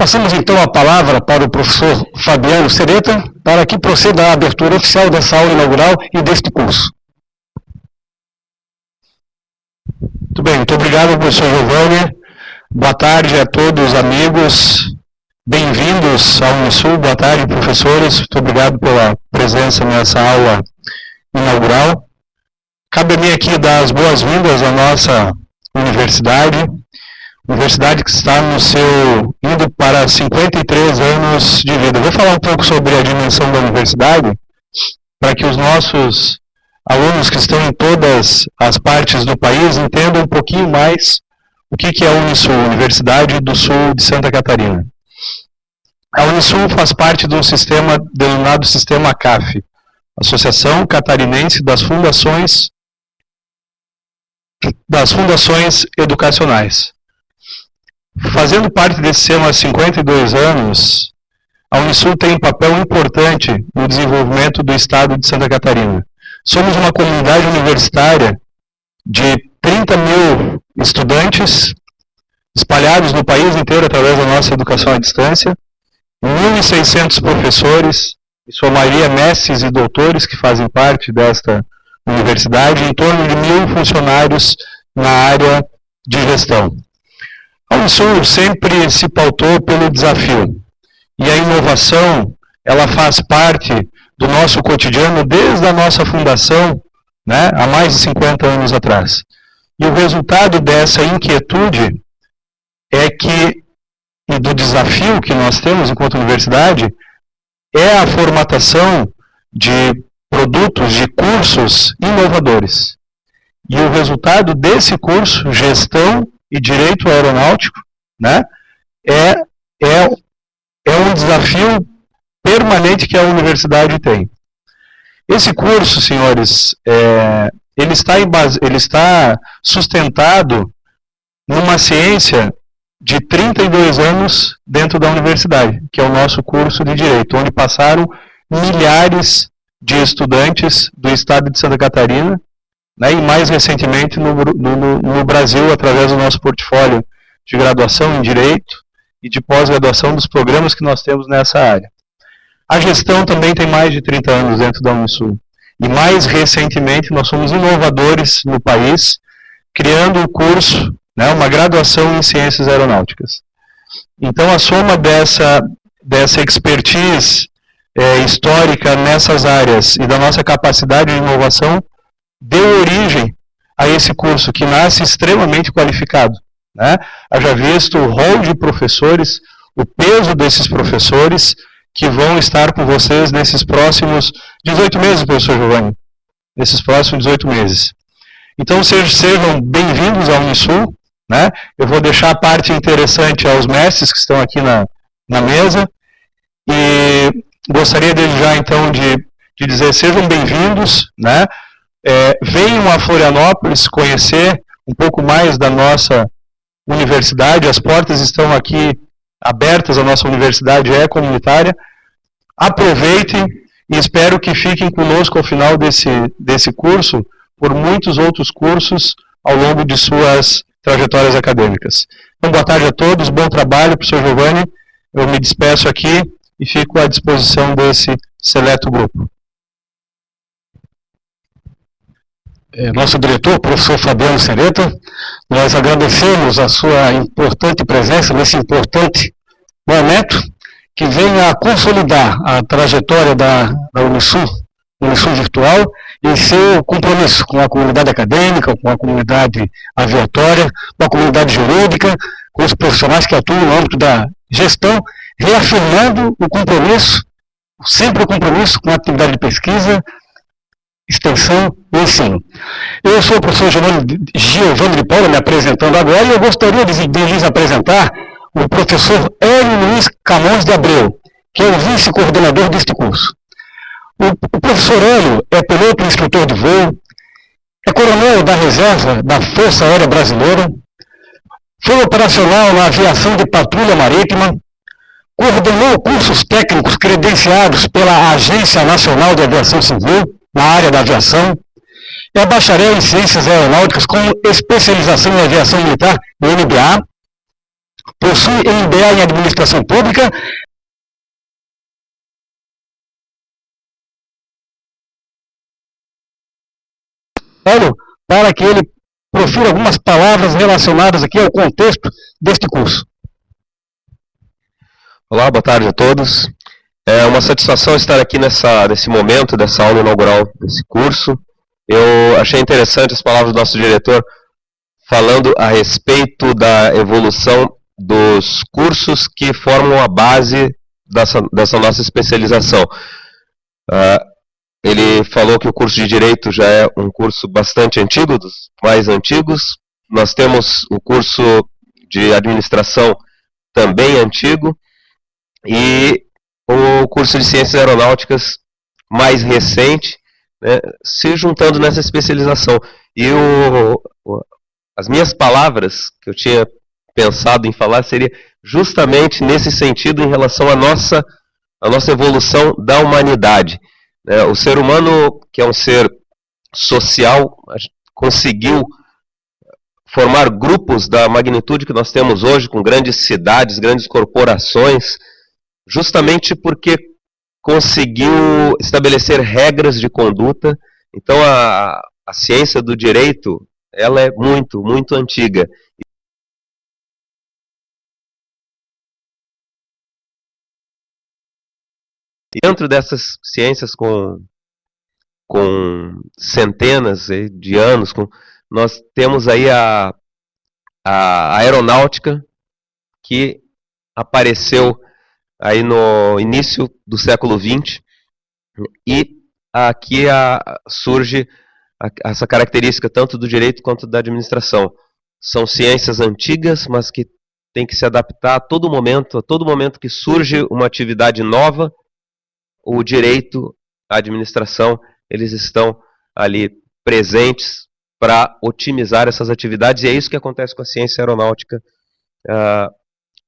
Passamos então a palavra para o professor Fabiano Sereta, para que proceda a abertura oficial dessa aula inaugural e deste curso. Muito bem, muito obrigado, professor Giovanni. Boa tarde a todos, amigos. Bem-vindos ao Unisul. Boa tarde, professores. Muito obrigado pela presença nessa aula inaugural. Cabe a mim aqui dar as boas-vindas à nossa universidade que está indo para 53 anos de vida. Vou falar um pouco sobre a dimensão da universidade, para que os nossos alunos que estão em todas as partes do país entendam um pouquinho mais o que é a Unisul, Universidade do Sul de Santa Catarina. A Unisul faz parte de um sistema denominado Sistema ACAF, Associação Catarinense das Fundações Educacionais. Fazendo parte desse sistema há 52 anos, a Unisul tem um papel importante no desenvolvimento do estado de Santa Catarina. Somos uma comunidade universitária de 30 mil estudantes espalhados no país inteiro através da nossa educação à distância, 1.600 professores, em sua maioria mestres e doutores que fazem parte desta universidade, em torno de 1.000 funcionários na área de gestão. A Unisul sempre se pautou pelo desafio, e a inovação, ela faz parte do nosso cotidiano desde a nossa fundação, né, há mais de 50 anos atrás. E o resultado dessa inquietude e do desafio que nós temos enquanto universidade, é a formatação de produtos, de cursos inovadores. E o resultado desse curso, Gestão e Direito Aeronáutico, né, é um desafio permanente que a universidade tem. Esse curso, senhores, ele está sustentado numa ciência de 32 anos dentro da universidade, que é o nosso curso de Direito, onde passaram milhares de estudantes do estado de Santa Catarina, né, e mais recentemente no Brasil, através do nosso portfólio de graduação em Direito e de pós-graduação dos programas que nós temos nessa área. A gestão também tem mais de 30 anos dentro da Unisul. E mais recentemente nós somos inovadores no país, criando um curso, né, uma graduação em Ciências Aeronáuticas. Então a soma dessa expertise histórica nessas áreas e da nossa capacidade de inovação deu origem a esse curso que nasce extremamente qualificado, né? Haja visto o rol de professores, o peso desses professores que vão estar com vocês nesses próximos 18 meses, professor Giovanni, nesses próximos 18 meses. Então sejam bem-vindos ao Unisul, né? Eu vou deixar a parte interessante aos mestres que estão aqui na mesa, e gostaria desde já então de dizer, sejam bem-vindos, né? Venham a Florianópolis conhecer um pouco mais da nossa universidade. As portas estão aqui abertas, a nossa universidade é comunitária. Aproveitem e espero que fiquem conosco ao final desse curso, por muitos outros cursos ao longo de suas trajetórias acadêmicas. Então, boa tarde a todos, bom trabalho, professor Giovanni. Eu me despeço aqui e fico à disposição desse seleto grupo. Nosso diretor, professor Fabiano Sereta, nós agradecemos a sua importante presença nesse importante momento que vem a consolidar a trajetória da Unisul Virtual e seu compromisso com a comunidade acadêmica, com a comunidade aviatória, com a comunidade jurídica, com os profissionais que atuam no âmbito da gestão, reafirmando sempre o compromisso com a atividade de pesquisa, extensão e ensino. Eu sou o professor Giovanni de Paula, me apresentando agora, e eu gostaria de lhes apresentar o professor Hélio Luiz Camões de Abreu, que é o vice-coordenador deste curso. O professor Hélio é piloto e instrutor de voo, é coronel da reserva da Força Aérea Brasileira, foi operacional na aviação de patrulha marítima, coordenou cursos técnicos credenciados pela Agência Nacional de Aviação Civil, na área da aviação, é bacharel em Ciências Aeronáuticas com especialização em Aviação Militar, no MBA, possui MBA em Administração Pública, para que ele profira algumas palavras relacionadas aqui ao contexto deste curso. Olá, boa tarde a todos. É uma satisfação estar aqui nesse momento dessa aula inaugural desse curso. Eu achei interessante as palavras do nosso diretor falando a respeito da evolução dos cursos que formam a base dessa nossa especialização. Ele falou que o curso de Direito já é um curso bastante antigo, dos mais antigos. Nós temos o curso de Administração também antigo e o curso de Ciências Aeronáuticas mais recente, né, se juntando nessa especialização. E as minhas palavras que eu tinha pensado em falar seria justamente nesse sentido em relação à nossa evolução da humanidade. O ser humano, que é um ser social, conseguiu formar grupos da magnitude que nós temos hoje, com grandes cidades, grandes corporações, justamente porque conseguiu estabelecer regras de conduta. Então a ciência do direito, ela é muito, muito antiga. E dentro dessas ciências com centenas de anos, nós temos aí a aeronáutica, que apareceu aí no início do século XX, e aqui surge essa característica tanto do direito quanto da administração. São ciências antigas, mas que têm que se adaptar a todo momento que surge uma atividade nova. O direito, a administração, eles estão ali presentes para otimizar essas atividades, e é isso que acontece com a ciência aeronáutica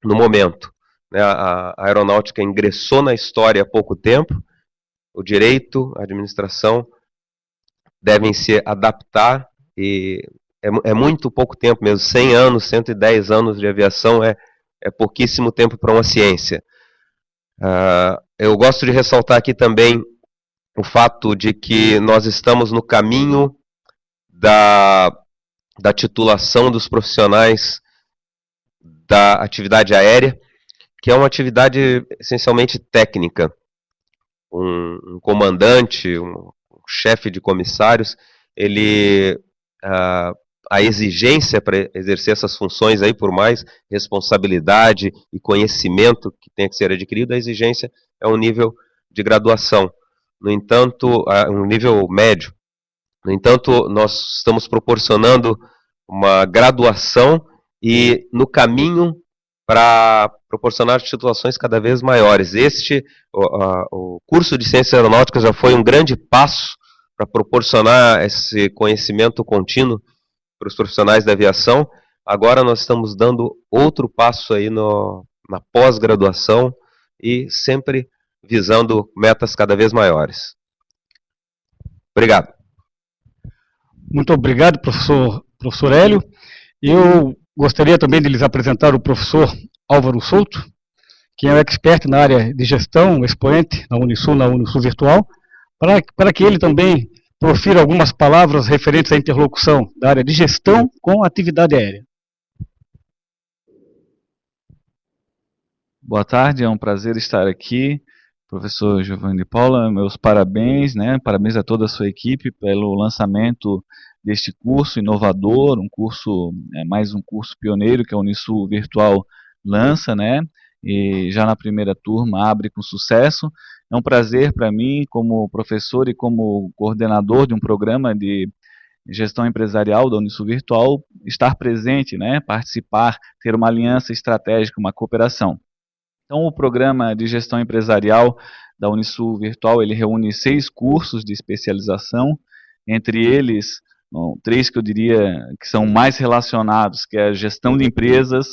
no momento. A aeronáutica ingressou na história há pouco tempo, o direito, a administração devem se adaptar, e é muito pouco tempo mesmo, 100 anos, 110 anos de aviação é pouquíssimo tempo para uma ciência. Eu gosto de ressaltar aqui também o fato de que nós estamos no caminho da titulação dos profissionais da atividade aérea, que é uma atividade essencialmente técnica. Um comandante, um chefe de comissários, a exigência para exercer essas funções aí, por mais responsabilidade e conhecimento que tenha que ser adquirido, a exigência é um nível de graduação. No entanto, um nível médio. No entanto, nós estamos proporcionando uma graduação e no caminho para proporcionar titulações cada vez maiores. O curso de Ciências Aeronáuticas já foi um grande passo para proporcionar esse conhecimento contínuo para os profissionais da aviação. Agora nós estamos dando outro passo aí na pós-graduação e sempre visando metas cada vez maiores. Obrigado. Muito obrigado, professor Hélio. Eu gostaria também de lhes apresentar o professor Álvaro Souto, que é um expert na área de gestão, expoente na Unisul Virtual, para que ele também profira algumas palavras referentes à interlocução da área de gestão com a atividade aérea. Boa tarde, é um prazer estar aqui. Professor Giovanni de Paula, meus parabéns, parabéns a toda a sua equipe pelo lançamento deste curso inovador, mais um curso pioneiro que a Unisul Virtual lança, e já na primeira turma abre com sucesso. É um prazer para mim, como professor e como coordenador de um programa de gestão empresarial da Unisul Virtual, estar presente, participar, ter uma aliança estratégica, uma cooperação. Então, o programa de gestão empresarial da Unisul Virtual, ele reúne 6 cursos de especialização, entre eles, 3 que eu diria que são mais relacionados, que é a gestão de empresas,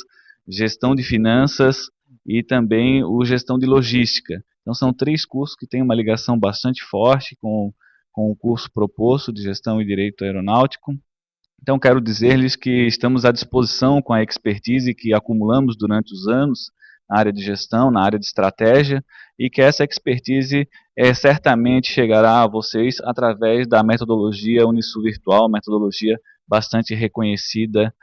gestão de finanças e também o gestão de logística. Então, são 3 cursos que têm uma ligação bastante forte com o curso proposto de gestão e direito aeronáutico. Então, quero dizer-lhes que estamos à disposição com a expertise que acumulamos durante os anos na área de gestão, na área de estratégia, e que essa expertise certamente chegará a vocês através da metodologia Unisul Virtual, metodologia bastante reconhecida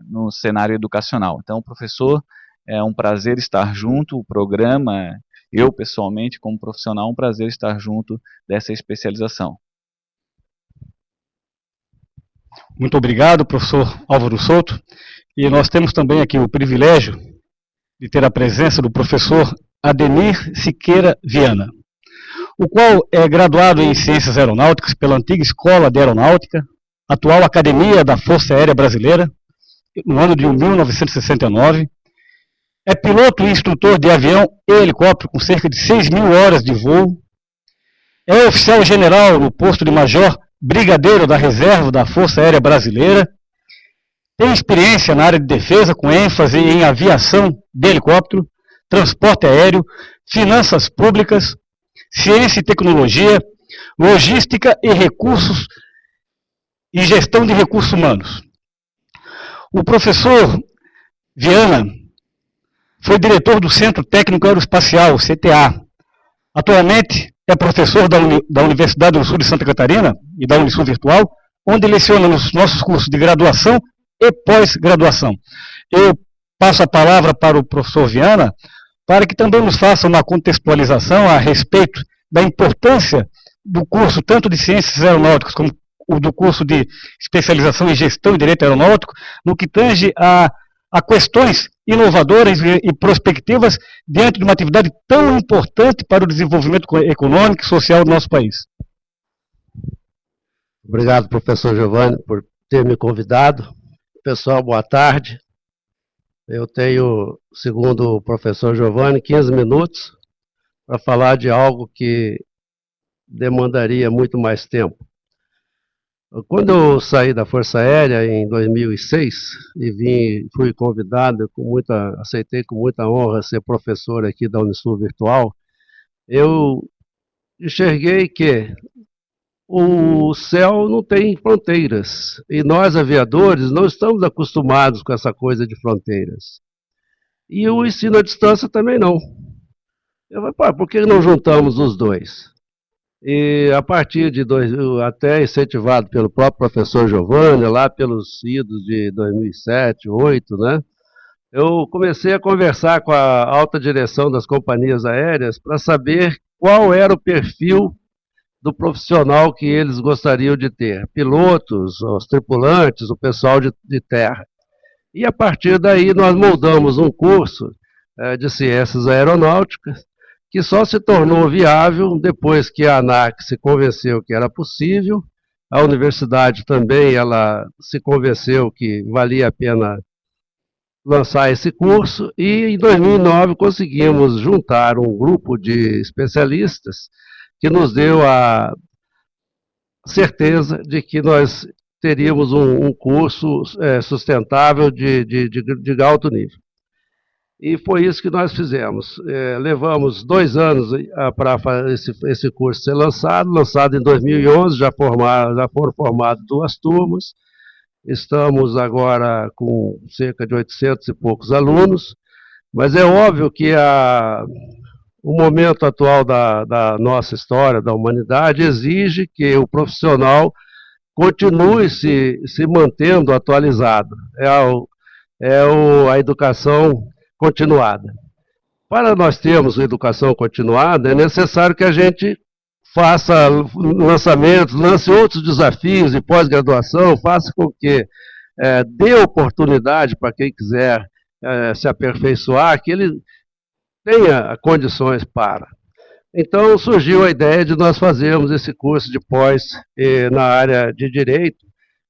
no cenário educacional. Então, professor, é um prazer estar junto, o programa, eu pessoalmente, como profissional, um prazer estar junto dessa especialização. Muito obrigado, professor Álvaro Souto. E nós temos também aqui o privilégio de ter a presença do professor Ademir Siqueira Viana, o qual é graduado em Ciências Aeronáuticas pela antiga Escola de Aeronáutica, atual Academia da Força Aérea Brasileira, no ano de 1969. É piloto e instrutor de avião e helicóptero com cerca de 6.000 horas de voo. É oficial general no posto de major brigadeiro da reserva da Força Aérea Brasileira. Tem experiência na área de defesa, com ênfase em aviação de helicóptero, transporte aéreo, finanças públicas, ciência e tecnologia, logística e recursos e gestão de recursos humanos. O professor Viana foi diretor do Centro Técnico Aeroespacial, CTA. Atualmente é professor da Universidade do Sul de Santa Catarina e da Unisul Virtual, onde leciona nos nossos cursos de graduação e pós-graduação. Eu passo a palavra para o professor Viana, para que também nos faça uma contextualização a respeito da importância do curso, tanto de Ciências Aeronáuticas, como o do curso de especialização em Gestão e Direito Aeronáutico, no que tange a questões inovadoras e prospectivas diante de uma atividade tão importante para o desenvolvimento econômico e social do nosso país. Obrigado, professor Giovanni, por ter me convidado. Pessoal, boa tarde. Eu tenho, segundo o professor Giovanni, 15 minutos para falar de algo que demandaria muito mais tempo. Quando eu saí da Força Aérea em 2006 e fui convidado, aceitei com muita honra ser professor aqui da Unisul Virtual, eu enxerguei que o céu não tem fronteiras e nós, aviadores, não estamos acostumados com essa coisa de fronteiras. E o ensino à distância também não. Eu falei, por que não juntamos os dois? E a partir de até incentivado pelo próprio professor Giovanni, lá pelos idos de 2007, 2008, né? Eu comecei a conversar com a alta direção das companhias aéreas para saber qual era o perfil do profissional que eles gostariam de ter. Pilotos, os tripulantes, o pessoal de terra. E a partir daí nós moldamos um curso de ciências aeronáuticas, que só se tornou viável depois que a ANAC se convenceu que era possível, a universidade também ela se convenceu que valia a pena lançar esse curso, e em 2009 conseguimos juntar um grupo de especialistas que nos deu a certeza de que nós teríamos um curso sustentável de alto nível. E foi isso que nós fizemos. Levamos 2 anos para esse curso ser lançado em 2011, já foram formadas 2 turmas, estamos agora com cerca de 800 e poucos alunos, mas é óbvio que o momento atual da nossa história, da humanidade, exige que o profissional continue se mantendo atualizado. A educação continuada. Para nós termos uma educação continuada, é necessário que a gente faça lançamentos, lance outros desafios de pós-graduação, faça com que dê oportunidade para quem quiser se aperfeiçoar, que ele tenha condições para. Então surgiu a ideia de nós fazermos esse curso de pós na área de Direito,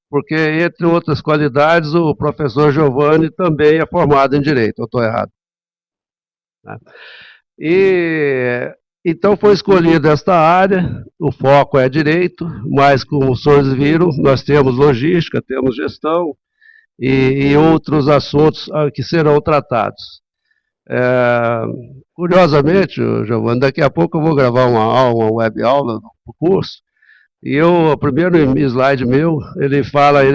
porque, entre outras qualidades, o professor Giovanni também é formado em Direito, eu estou errado. Então foi escolhida esta área, o foco é Direito, mas como os senhores viram, nós temos logística, temos gestão e outros assuntos que serão tratados. Curiosamente, Giovanni, daqui a pouco eu vou gravar uma web aula no curso, E o primeiro slide meu, ele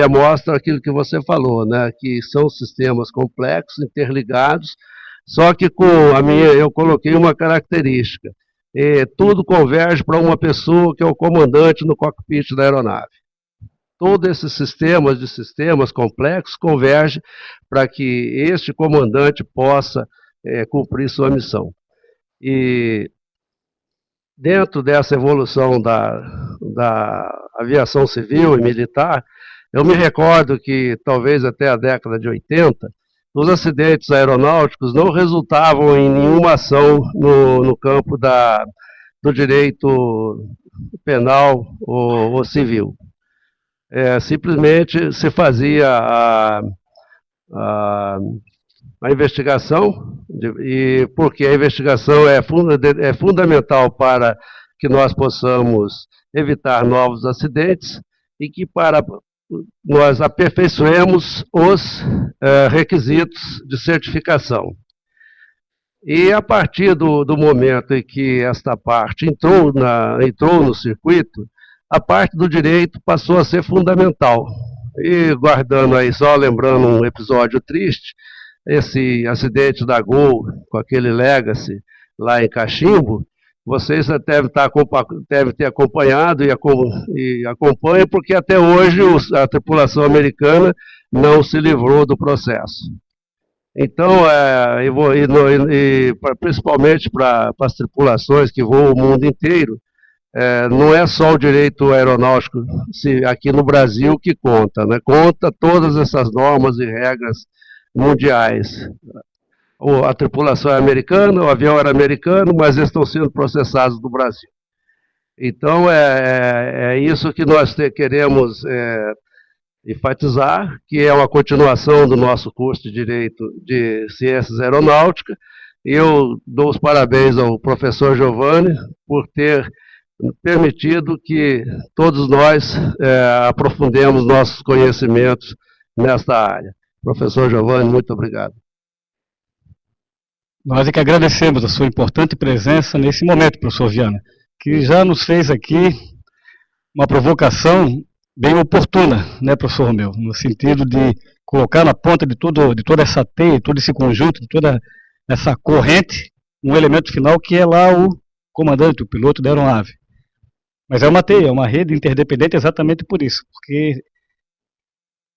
mostra aquilo que você falou, né? Que são sistemas complexos, interligados, só que eu coloquei uma característica. Tudo converge para uma pessoa que é o comandante no cockpit da aeronave. Todos esses sistemas complexos convergem para que este comandante possa cumprir sua missão. E dentro dessa evolução da aviação civil e militar, eu me recordo que talvez até a década de 80, os acidentes aeronáuticos não resultavam em nenhuma ação no campo do direito penal ou civil. Simplesmente se fazia a investigação, porque a investigação é fundamental para que nós possamos evitar novos acidentes e que para nós aperfeiçoemos os requisitos de certificação. E a partir do momento em que esta parte entrou no circuito, a parte do direito passou a ser fundamental. E guardando aí, só lembrando um episódio triste, esse acidente da Gol com aquele Legacy lá em Cachimbo, vocês devem ter acompanhado e acompanham, porque até hoje a tripulação americana não se livrou do processo. Então, principalmente para as tripulações que voam o mundo inteiro, não é só o direito aeronáutico aqui no Brasil que conta, né? Conta todas essas normas e regras mundiais. A tripulação é americana, o avião era americano, mas eles estão sendo processados no Brasil. Então, é isso que nós queremos enfatizar, que é uma continuação do nosso curso de Direito de Ciências Aeronáuticas. Eu dou os parabéns ao professor Giovanni por ter permitido que todos nós aprofundemos nossos conhecimentos nesta área. Professor Giovanni, muito obrigado. Nós é que agradecemos a sua importante presença nesse momento, professor Viana, que já nos fez aqui uma provocação bem oportuna, né, professor Romeu, no sentido de colocar na ponta de toda essa teia, todo esse conjunto, de toda essa corrente, um elemento final que é lá o comandante, o piloto da aeronave. Mas é uma teia, é uma rede interdependente exatamente por isso, porque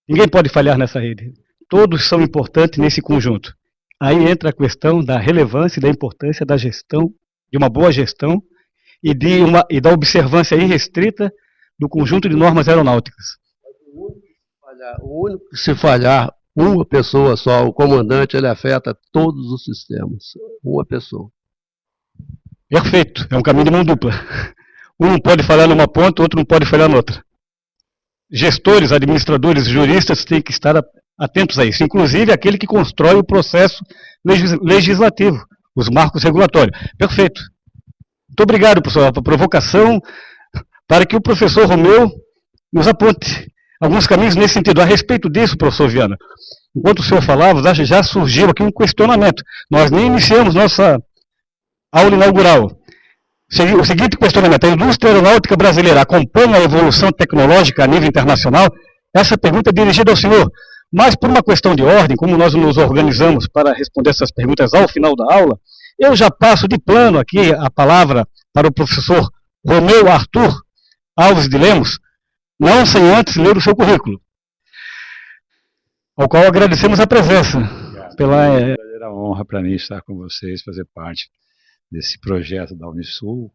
ninguém pode falhar nessa rede. Todos são importantes nesse conjunto. Aí entra a questão da relevância e da importância da gestão, de uma boa gestão e da observância irrestrita do conjunto de normas aeronáuticas. O único que se falhar uma pessoa só, o comandante, ele afeta todos os sistemas. Uma pessoa. Perfeito, é um caminho de mão dupla. Um não pode falhar numa ponta, o outro não pode falhar noutra. Gestores, administradores, juristas têm que estar atentos a isso, inclusive aquele que constrói o processo legislativo, os marcos regulatórios. Perfeito. Muito obrigado, professor, pela provocação, para que o professor Romeu nos aponte alguns caminhos nesse sentido. A respeito disso, professor Viana, enquanto o senhor falava, já surgiu aqui um questionamento. Nós nem iniciamos nossa aula inaugural. O seguinte questionamento: a indústria aeronáutica brasileira acompanha a evolução tecnológica a nível internacional? Essa pergunta é dirigida ao senhor, mas por uma questão de ordem, como nós nos organizamos para responder essas perguntas ao final da aula, eu já passo de plano aqui a palavra para o professor Romeu Arthur Alves de Lemos, não sem antes ler o seu currículo, ao qual agradecemos a presença. É uma honra para mim estar com vocês, fazer parte desse projeto da Unisul.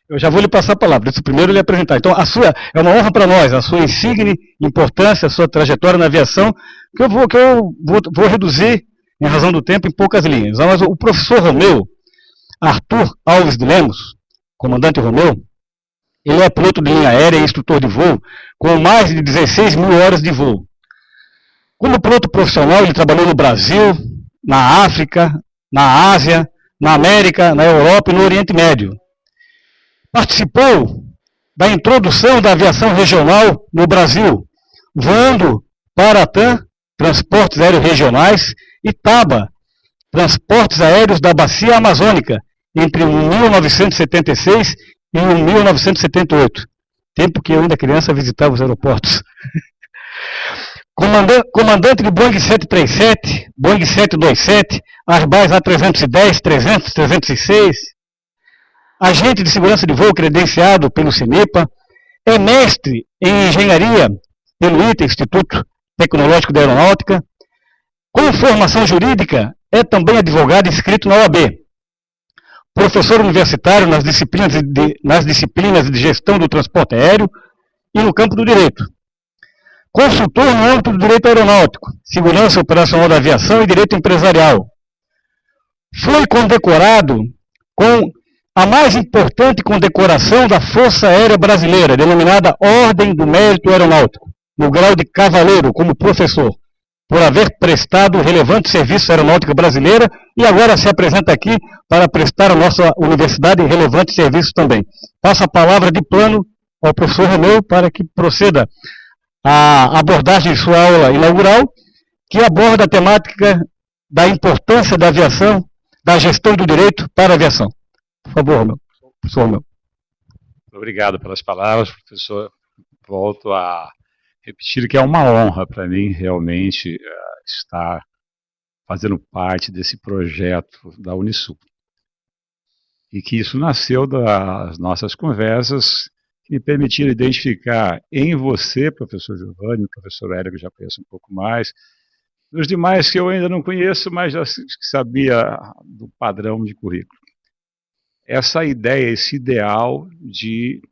Eu já vou lhe passar a palavra, deixa eu primeiro lhe apresentar. Então, é uma honra para nós, a sua insigne importância, a sua trajetória na aviação, que eu vou reduzir, em razão do tempo, em poucas linhas. Mas o professor Romeu Arthur Alves de Lemos, comandante Romeu, ele é piloto de linha aérea e instrutor de voo, com mais de 16 mil horas de voo. Como piloto profissional, ele trabalhou no Brasil, na África, na Ásia, na América, na Europa e no Oriente Médio. Participou da introdução da aviação regional no Brasil, voando para a TAM, Transportes Aéreos Regionais, e TABA, Transportes Aéreos da Bacia Amazônica, entre 1976 e 1978. tempo que eu ainda criança visitava os aeroportos. Comandante de Boeing 737, Boeing 727, Airbus A310, 300, 306, agente de segurança de voo credenciado pelo CINEPA, é mestre em engenharia pelo ITA, Instituto Tecnológico da Aeronáutica, com formação jurídica, é também advogado inscrito na OAB, professor universitário nas disciplinas de gestão do transporte aéreo e no campo do direito. Consultor no âmbito do direito aeronáutico, segurança operacional da aviação e direito empresarial. Foi condecorado com a mais importante condecoração da Força Aérea Brasileira, denominada Ordem do Mérito Aeronáutico, no grau de cavaleiro, como professor, por haver prestado relevante serviço à aeronáutica brasileira e agora se apresenta aqui para prestar à nossa universidade relevante serviço também. Passo a palavra de plano ao professor Romeu para que proceda a abordagem de sua aula inaugural, que aborda a temática da importância da aviação, da gestão do direito para a aviação. Por favor, Romeu. Professor Romeu. Obrigado pelas palavras, professor. Volto a repetir que é uma honra para mim realmente estar fazendo parte desse projeto da Unisul. E que isso nasceu das nossas conversas que me permitiram identificar em você, professor Giovanni, professor Hélio, que já conheço um pouco mais, os demais que eu ainda não conheço, mas já sabia do padrão de currículo. Essa ideia, esse ideal de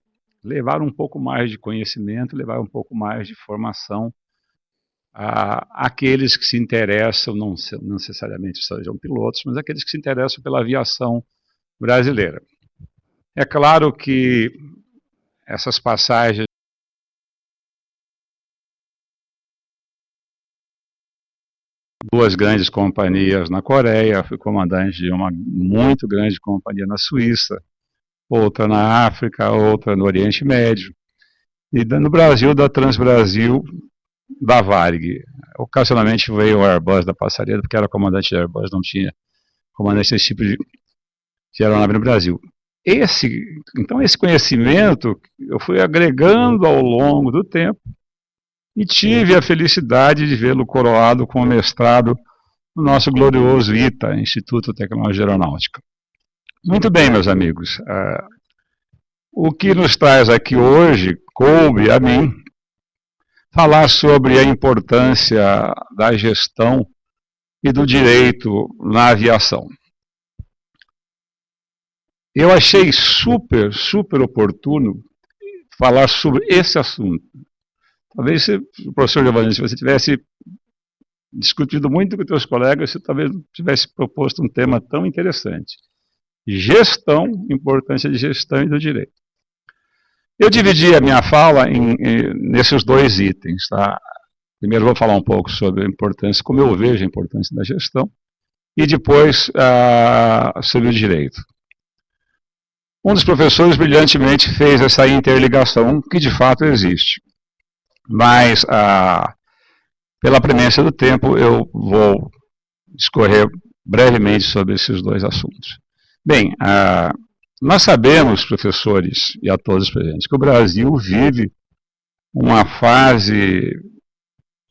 levar um pouco mais de conhecimento, levar um pouco mais de formação àqueles que se interessam, não necessariamente sejam pilotos, mas aqueles que se interessam pela aviação brasileira. É claro que essas passagens duas grandes companhias na Coreia, fui comandante de uma muito grande companhia na Suíça, outra na África, outra no Oriente Médio, e no Brasil, da Transbrasil, da Varig. Ocasionalmente veio o Airbus da Passaredo, porque era comandante de Airbus, não tinha comandante desse tipo de aeronave no Brasil. Então esse conhecimento eu fui agregando ao longo do tempo e tive a felicidade de vê-lo coroado com o mestrado no nosso glorioso ITA, Instituto Tecnológico de Aeronáutica. Muito bem, meus amigos, o que nos traz aqui hoje, coube a mim, falar sobre a importância da gestão e do direito na aviação. Eu achei super oportuno falar sobre esse assunto. Talvez, professor Giovanni, se você tivesse discutido muito com os seus colegas, você talvez não tivesse proposto um tema tão interessante. Gestão, importância de gestão e do direito. Eu dividi a minha fala nesses dois itens. Tá? Primeiro vou falar um pouco sobre a importância, como eu vejo a importância da gestão, e depois sobre o direito. Um dos professores brilhantemente fez essa interligação, que de fato existe. Mas, pela premência do tempo, eu vou discorrer brevemente sobre esses dois assuntos. Bem, nós sabemos, professores e a todos os presentes, que o Brasil vive uma fase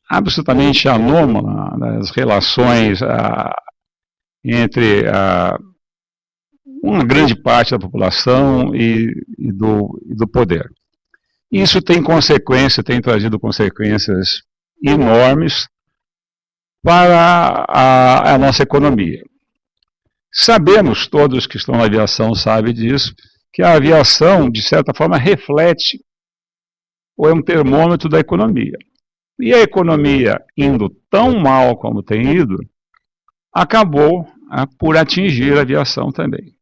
absolutamente anômala nas relações entre uma grande parte da população e do poder. Isso tem trazido consequências enormes para a nossa economia. Sabemos, todos que estão na aviação sabem disso, que a aviação, de certa forma, reflete ou é um termômetro da economia. E a economia, indo tão mal como tem ido, acabou por atingir a aviação também.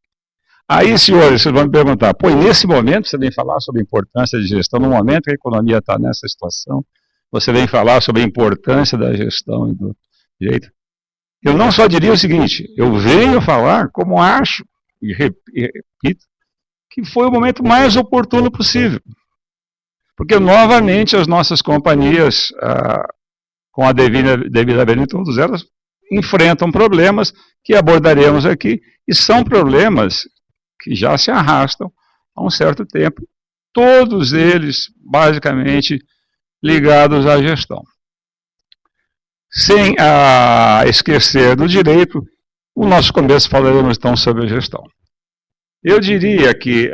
Aí, senhores, vocês vão me perguntar, pô, nesse momento você vem falar sobre a importância de gestão, no momento que a economia está nessa situação, você vem falar sobre a importância da gestão e do direito? Eu não só diria o seguinte, eu venho falar como acho, e repito, que foi o momento mais oportuno possível. Porque, novamente, as nossas companhias, com a devida abertura, todas elas enfrentam problemas que abordaremos aqui, e são problemas que já se arrastam há um certo tempo, todos eles basicamente ligados à gestão. Sem esquecer do direito, o nosso começo falaremos então sobre a gestão. Eu diria que,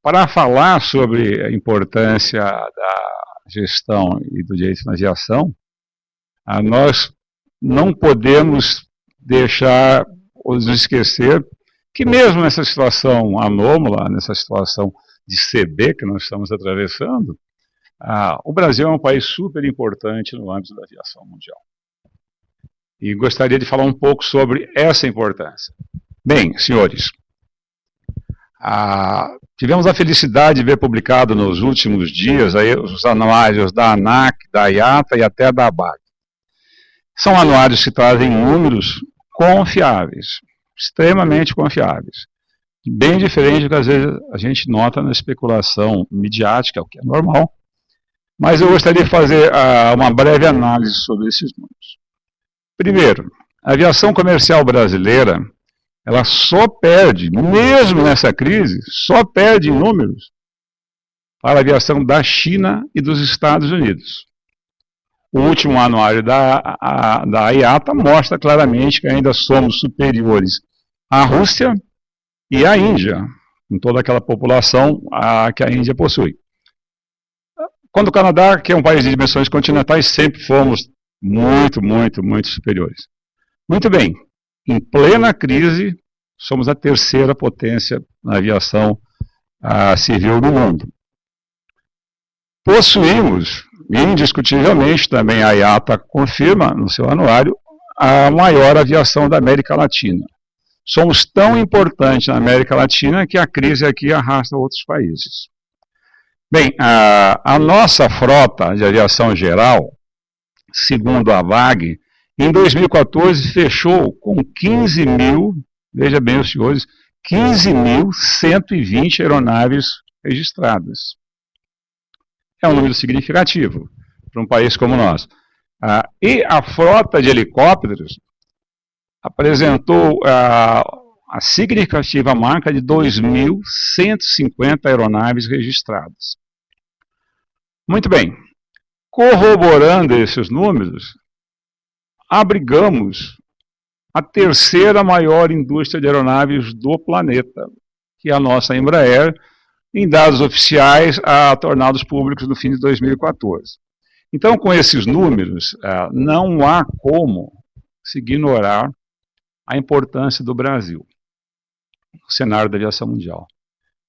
para falar sobre a importância da gestão e do direito na aviação, nós não podemos deixar ou nos esquecer que mesmo nessa situação anômala, nessa situação de CB que nós estamos atravessando, o Brasil é um país super importante no âmbito da aviação mundial. E gostaria de falar um pouco sobre essa importância. Bem, senhores, tivemos a felicidade de ver publicado nos últimos dias aí, os anuários da ANAC, da IATA e até da ABAG. São anuários que trazem números confiáveis, extremamente confiáveis. Bem diferente do que às vezes a gente nota na especulação midiática, o que é normal. Mas eu gostaria de fazer uma breve análise sobre esses números. Primeiro, a aviação comercial brasileira, ela só perde, mesmo nessa crise, só perde em números para a aviação da China e dos Estados Unidos. O último anuário da IATA mostra claramente que ainda somos superiores à Rússia e à Índia, com toda aquela população que a Índia possui. Quando o Canadá, que é um país de dimensões continentais, sempre fomos muito, muito, muito superiores. Muito bem, em plena crise, somos a terceira potência na aviação civil do mundo. Possuímos, indiscutivelmente, também a IATA confirma no seu anuário, a maior aviação da América Latina. Somos tão importantes na América Latina que a crise aqui arrasta outros países. Bem, a nossa frota de aviação geral, segundo a VAG, em 2014 fechou com 15 mil, veja bem os senhores, 15.120 aeronaves registradas. É um número significativo para um país como o nosso. E a frota de helicópteros apresentou a significativa marca de 2.150 aeronaves registradas. Muito bem, corroborando esses números, abrigamos a terceira maior indústria de aeronaves do planeta, que é a nossa Embraer, em dados oficiais tornados públicos no fim de 2014. Então, com esses números, não há como se ignorar a importância do Brasil no cenário da aviação mundial.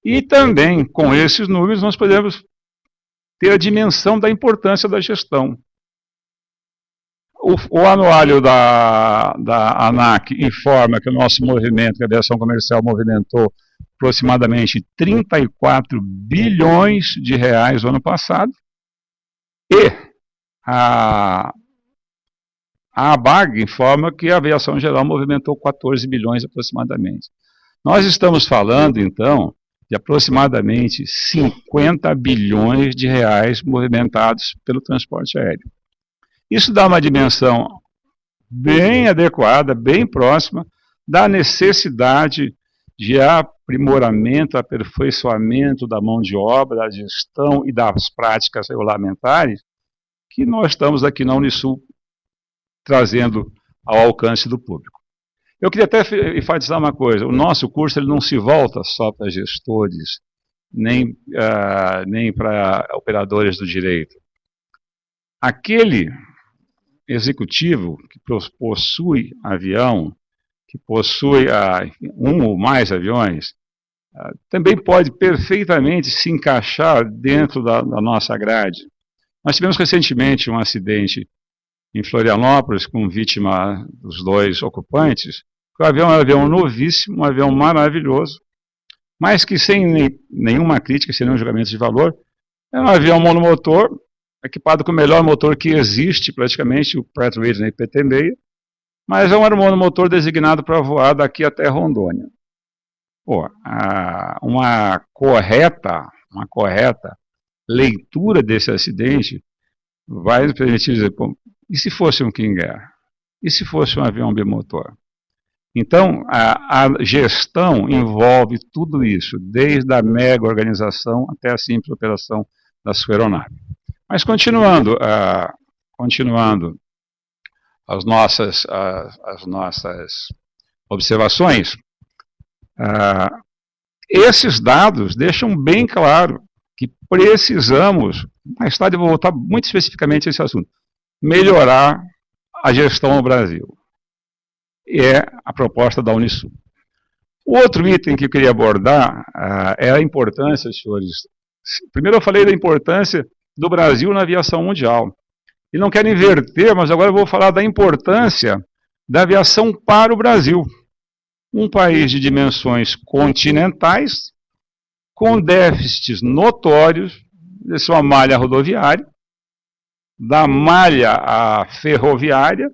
E também, com esses números, nós podemos ter a dimensão da importância da gestão. O anuário da ANAC informa que o nosso movimento, que a aviação comercial movimentou aproximadamente 34 bilhões de reais no ano passado, e a ABAG informa que a aviação geral movimentou 14 bilhões aproximadamente. Nós estamos falando, então, de aproximadamente 50 bilhões de reais movimentados pelo transporte aéreo. Isso dá uma dimensão bem adequada, bem próxima da necessidade de aprimoramento, aperfeiçoamento da mão de obra, da gestão e das práticas regulamentares que nós estamos aqui na Unisul trazendo ao alcance do público. Eu queria até enfatizar uma coisa, o nosso curso ele não se volta só para gestores, nem para operadores do direito. Aquele executivo que possui avião, que possui um ou mais aviões, também pode perfeitamente se encaixar dentro da nossa grade. Nós tivemos recentemente um acidente em Florianópolis com vítima dos dois ocupantes. O avião é um avião novíssimo, um avião maravilhoso, mas que sem nenhuma crítica, sem nenhum julgamento de valor, é um avião monomotor, equipado com o melhor motor que existe praticamente, o Pratt & Whitney PT-6, mas é um monomotor designado para voar daqui até Rondônia. Uma correta leitura desse acidente vai nos permitir dizer, e se fosse um King Air? E se fosse um avião bimotor? Então, a gestão envolve tudo isso, desde a mega organização até a simples operação da sua aeronave. Mas continuando as nossas observações, esses dados deixam bem claro que precisamos, mais tarde eu vou voltar muito especificamente a esse assunto, melhorar a gestão no Brasil. É a proposta da Unisul. O outro item que eu queria abordar é a importância, senhores. Primeiro eu falei da importância do Brasil na aviação mundial. E não quero inverter, mas agora eu vou falar da importância da aviação para o Brasil. Um país de dimensões continentais, com déficits notórios de sua malha rodoviária, da malha ferroviária,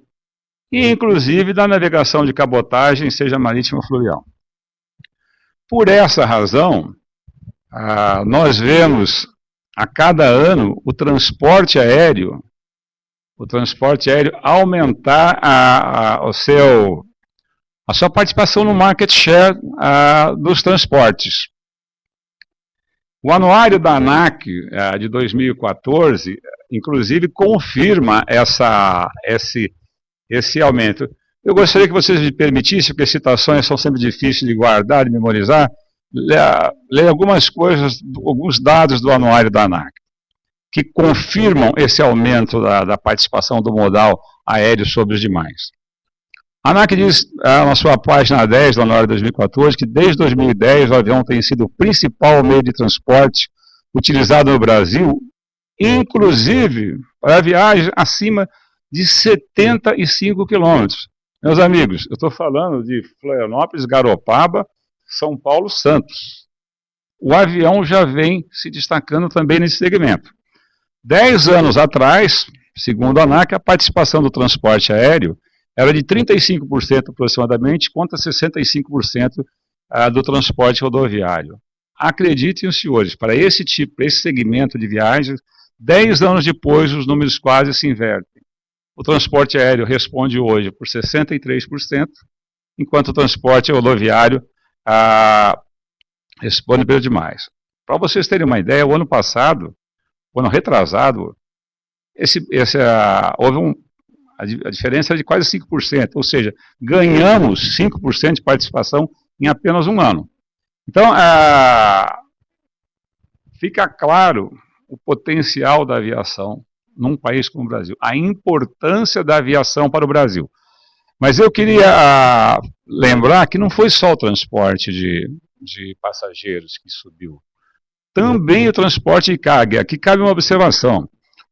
e inclusive da navegação de cabotagem, seja marítima ou fluvial. Por essa razão, nós vemos a cada ano o transporte aéreo aumentar a sua participação no market share dos transportes. O anuário da ANAC de 2014, inclusive, confirma esse aumento. Eu gostaria que vocês me permitissem, porque citações são sempre difíceis de guardar, de memorizar, ler algumas coisas, alguns dados do anuário da ANAC, que confirmam esse aumento da participação do modal aéreo sobre os demais. A ANAC diz, na sua página 10 do anuário de 2014, que desde 2010 o avião tem sido o principal meio de transporte utilizado no Brasil, inclusive para viagens acima de 75 quilômetros. Meus amigos, eu estou falando de Florianópolis, Garopaba, São Paulo, Santos. O avião já vem se destacando também nesse segmento. 10 anos atrás, segundo a ANAC, a participação do transporte aéreo era de 35% aproximadamente, contra 65% do transporte rodoviário. Acreditem, senhores, para esse segmento de viagens, 10 anos depois os números quase se invertem. O transporte aéreo responde hoje por 63%, enquanto o transporte rodoviário responde pelo demais. Para vocês terem uma ideia, o ano passado, o ano retrasado, houve a diferença era de quase 5%, ou seja, ganhamos 5% de participação em apenas um ano. Então, fica claro o potencial da aviação num país como o Brasil, a importância da aviação para o Brasil. Mas eu queria lembrar que não foi só o transporte de passageiros que subiu, também o transporte de carga. Aqui cabe uma observação: o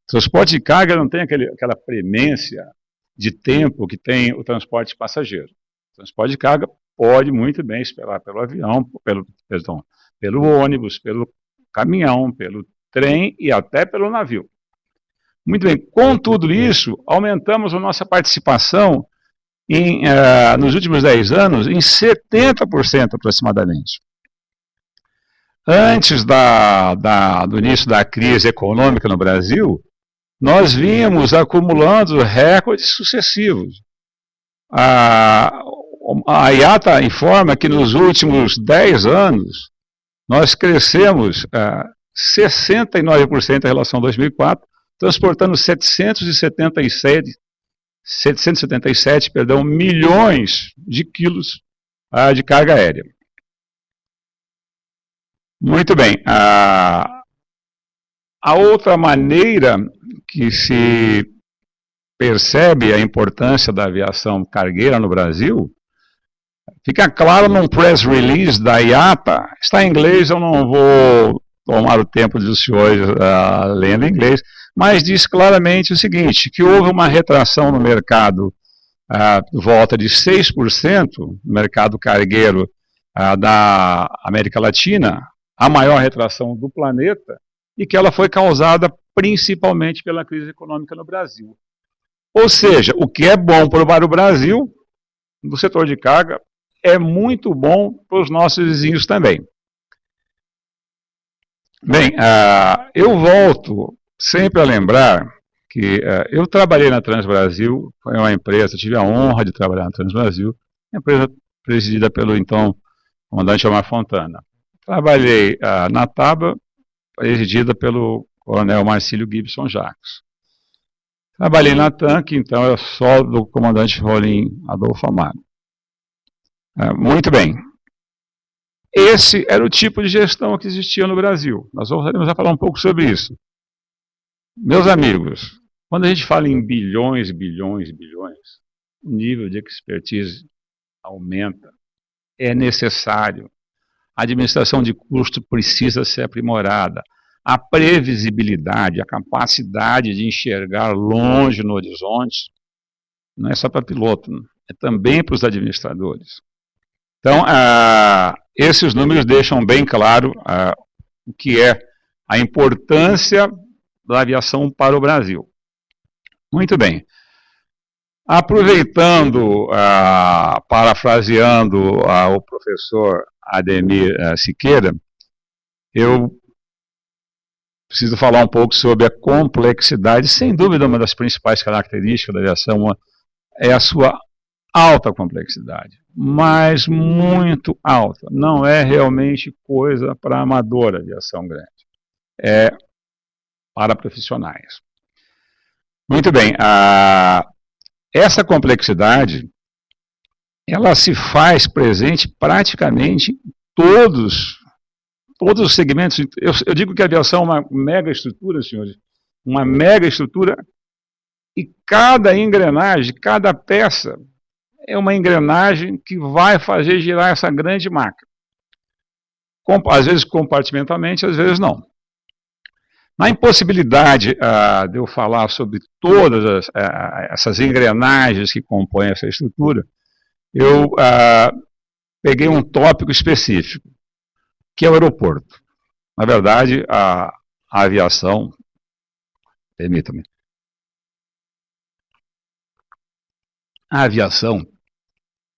transporte de carga não tem aquela premência de tempo que tem o transporte de passageiro. O transporte de carga pode muito bem esperar pelo avião, pelo ônibus, pelo caminhão, pelo trem e até pelo navio. Muito bem, com tudo isso, aumentamos a nossa participação nos últimos 10 anos em 70% aproximadamente. Antes do início da crise econômica no Brasil, nós vínhamos acumulando recordes sucessivos. A IATA informa que nos últimos 10 anos, nós crescemos 69% em relação a 2004, transportando 777 milhões de quilos de carga aérea. Muito bem. A outra maneira que se percebe a importância da aviação cargueira no Brasil, fica claro num press release da IATA, está em inglês, eu não vou tomar o tempo dos senhores lendo em inglês, mas diz claramente o seguinte, que houve uma retração no mercado volta de 6% no mercado cargueiro da América Latina, a maior retração do planeta, e que ela foi causada principalmente pela crise econômica no Brasil. Ou seja, o que é bom para o Brasil, no setor de carga, é muito bom para os nossos vizinhos também. Bem, eu volto sempre a lembrar que eu trabalhei na Transbrasil, foi uma empresa, tive a honra de trabalhar na Transbrasil, uma empresa presidida pelo então comandante Omar Fontana. Trabalhei na TABA, presidida pelo coronel Marcílio Gibson Jacques. Trabalhei na TANC, então é só do comandante Rolim Adolfo Amaro. Muito bem. Esse era o tipo de gestão que existia no Brasil. Nós voltaremos a falar um pouco sobre isso. Meus amigos, quando a gente fala em bilhões, bilhões, bilhões, o nível de expertise aumenta. É necessário. A administração de custo precisa ser aprimorada. A previsibilidade, a capacidade de enxergar longe no horizonte, não é só para piloto, é também para os administradores. Então, esses números deixam bem claro o que é a importância da aviação para o Brasil. Muito bem. Aproveitando, parafraseando o professor Ademir Siqueira, eu preciso falar um pouco sobre a complexidade. Sem dúvida, uma das principais características da aviação é a sua alta complexidade, mas muito alta. Não é realmente coisa para amador a aviação grande. É para profissionais. Muito bem. Essa complexidade, ela se faz presente praticamente em todos os segmentos. Eu digo que a aviação é uma mega estrutura, senhores, uma mega estrutura, e cada engrenagem, cada peça é uma engrenagem que vai fazer girar essa grande máquina. Às vezes compartimentalmente, às vezes não. Na impossibilidade de eu falar sobre todas essas engrenagens que compõem essa estrutura, eu peguei um tópico específico, que é o aeroporto. Na verdade, a aviação, permita-me, a aviação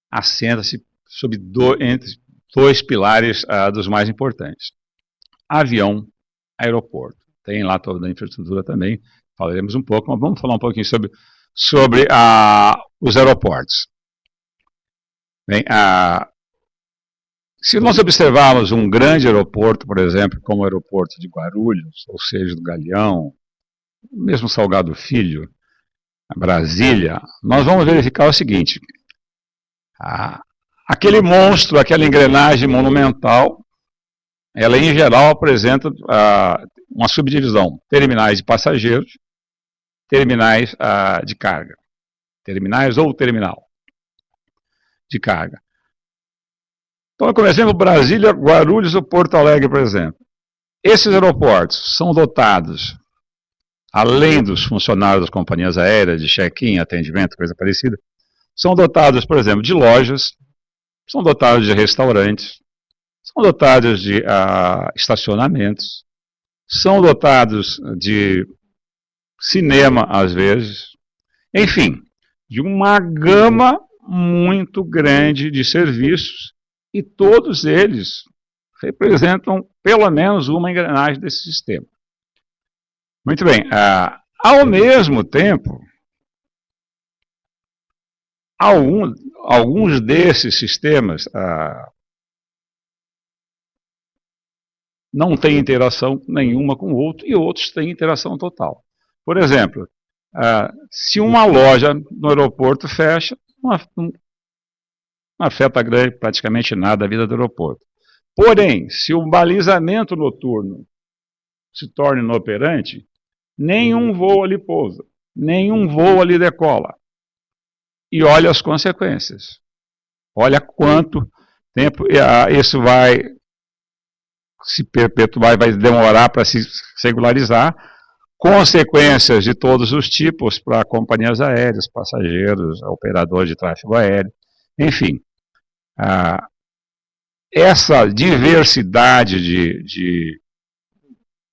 assenta-se entre dois pilares dos mais importantes. Avião, aeroporto. Tem lá toda a infraestrutura também, falaremos um pouco, mas vamos falar um pouquinho sobre os aeroportos. Bem, se nós observarmos um grande aeroporto, por exemplo, como o aeroporto de Guarulhos, ou seja, do Galeão, mesmo Salgado Filho, Brasília, nós vamos verificar o seguinte: aquele monstro, aquela engrenagem monumental, ela em geral apresenta uma subdivisão: terminais de passageiros, terminais de carga, terminais ou terminal de carga. Então, como exemplo, Brasília, Guarulhos ou Porto Alegre, por exemplo. Esses aeroportos são dotados, além dos funcionários das companhias aéreas, de check-in, atendimento, coisa parecida, são dotados, por exemplo, de lojas, são dotados de restaurantes, são dotados de estacionamentos, são dotados de cinema, às vezes, enfim, de uma gama muito grande de serviços, e todos eles representam pelo menos uma engrenagem desse sistema. Muito bem. Ao mesmo tempo, alguns desses sistemas não têm interação nenhuma com o outro, e outros têm interação total. Por exemplo, se uma loja no aeroporto fecha, não afeta praticamente nada a vida do aeroporto. Porém, se o balizamento noturno se torna inoperante, nenhum voo ali pousa, nenhum voo ali decola. E olha as consequências. Olha quanto tempo isso vai se perpetuar, vai demorar para se regularizar. Consequências de todos os tipos para companhias aéreas, passageiros, operadores de tráfego aéreo, enfim. Essa diversidade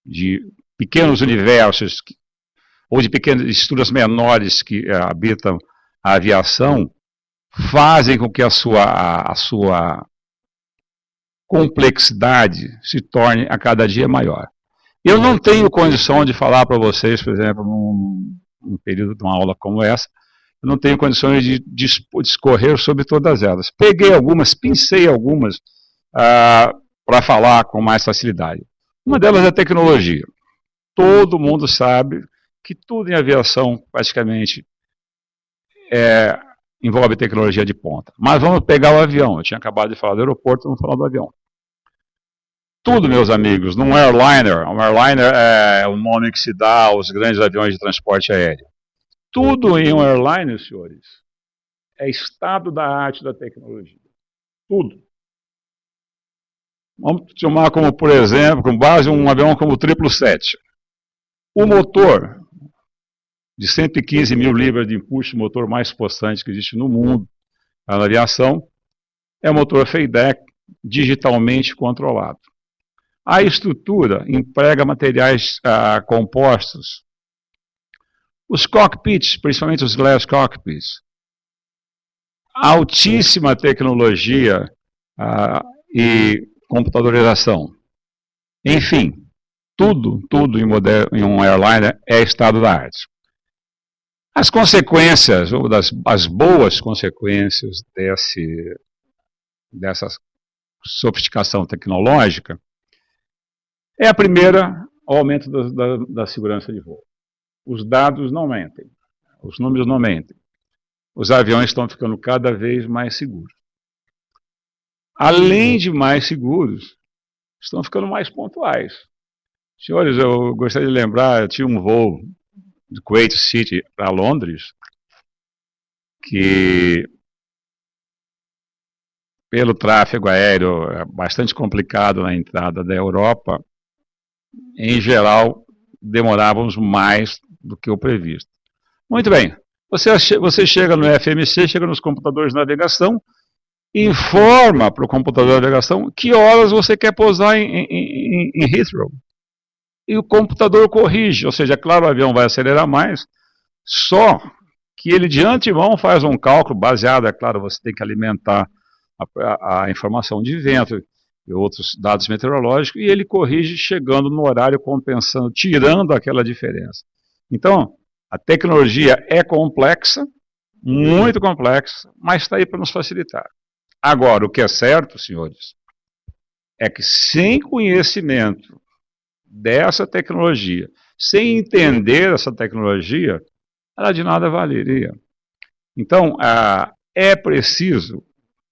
de pequenos universos ou de pequenas estruturas menores que habitam a aviação fazem com que a sua complexidade se torne a cada dia maior. Eu não tenho condição de falar para vocês, por exemplo, num período de uma aula como essa, eu não tenho condições de discorrer sobre todas elas. Peguei algumas, pincei algumas para falar com mais facilidade. Uma delas é a tecnologia. Todo mundo sabe que tudo em aviação praticamente envolve tecnologia de ponta. Mas vamos pegar o avião. Eu tinha acabado de falar do aeroporto, vamos falar do avião. Tudo, meus amigos, num airliner, um airliner é o nome que se dá aos grandes aviões de transporte aéreo. Tudo em um airliner, senhores, é estado da arte da tecnologia. Tudo. Vamos tomar como, por exemplo, com base um avião como o 777. O motor de 115 mil libras de empuxo, o motor mais possante que existe no mundo, na aviação, é o motor FADEC digitalmente controlado. A estrutura emprega materiais compostos. Os cockpits, principalmente os glass cockpits, altíssima tecnologia e computadorização. Enfim, tudo em um airliner é estado da arte. As consequências, ou as boas consequências dessa sofisticação tecnológica, é a primeira, o aumento da segurança de voo. Os dados não mentem, os números não mentem. Os aviões estão ficando cada vez mais seguros. Além de mais seguros, estão ficando mais pontuais. Senhores, eu gostaria de lembrar, eu tinha um voo de Kuwait City para Londres, que pelo tráfego aéreo bastante complicado na entrada da Europa, em geral, demorávamos mais do que o previsto. Muito bem, você chega no FMC, chega nos computadores de navegação, informa para o computador de navegação que horas você quer pousar em Heathrow. E o computador corrige, ou seja, é claro, o avião vai acelerar mais, só que ele de antemão faz um cálculo baseado, é claro, você tem que alimentar a informação de vento e outros dados meteorológicos, e ele corrige chegando no horário compensando, tirando aquela diferença. Então, a tecnologia é complexa, muito complexa, mas está aí para nos facilitar. Agora, o que é certo, senhores, é que sem conhecimento dessa tecnologia, sem entender essa tecnologia, ela de nada valeria. Então, é preciso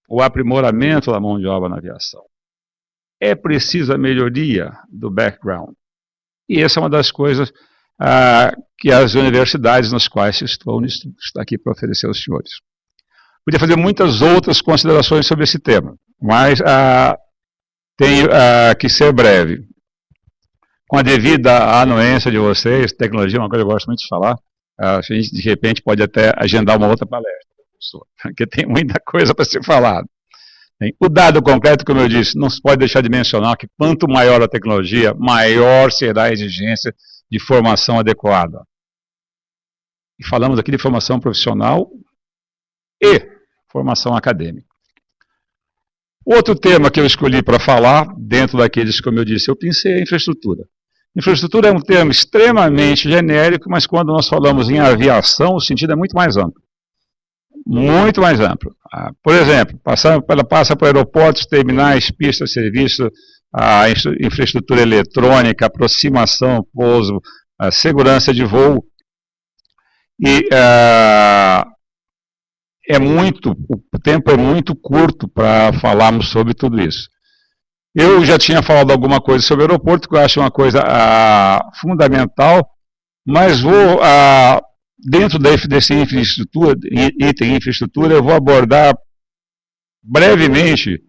o aprimoramento da mão de obra na aviação. É preciso a melhoria do background. E essa é uma das coisas que as universidades nas quais estou aqui para oferecer aos senhores. Podia fazer muitas outras considerações sobre esse tema, mas tenho que ser breve. Com a devida anuência de vocês, tecnologia é uma coisa que eu gosto muito de falar, a gente de repente pode até agendar uma outra palestra, porque tem muita coisa para ser falada. O dado concreto, como eu disse, não se pode deixar de mencionar que quanto maior a tecnologia, maior será a exigência de formação adequada. E falamos aqui de formação profissional e formação acadêmica. Outro tema que eu escolhi para falar, dentro daqueles, como eu disse, eu pensei a infraestrutura. Infraestrutura é um termo extremamente genérico, mas quando nós falamos em aviação, o sentido é muito mais amplo. Muito mais amplo. Por exemplo, passa por aeroportos, terminais, pistas, serviços, a infraestrutura eletrônica, aproximação, pouso, a segurança de voo. E o tempo é muito curto para falarmos sobre tudo isso. Eu já tinha falado alguma coisa sobre o aeroporto, que eu acho uma coisa fundamental, mas vou, dentro desse item infraestrutura, eu vou abordar brevemente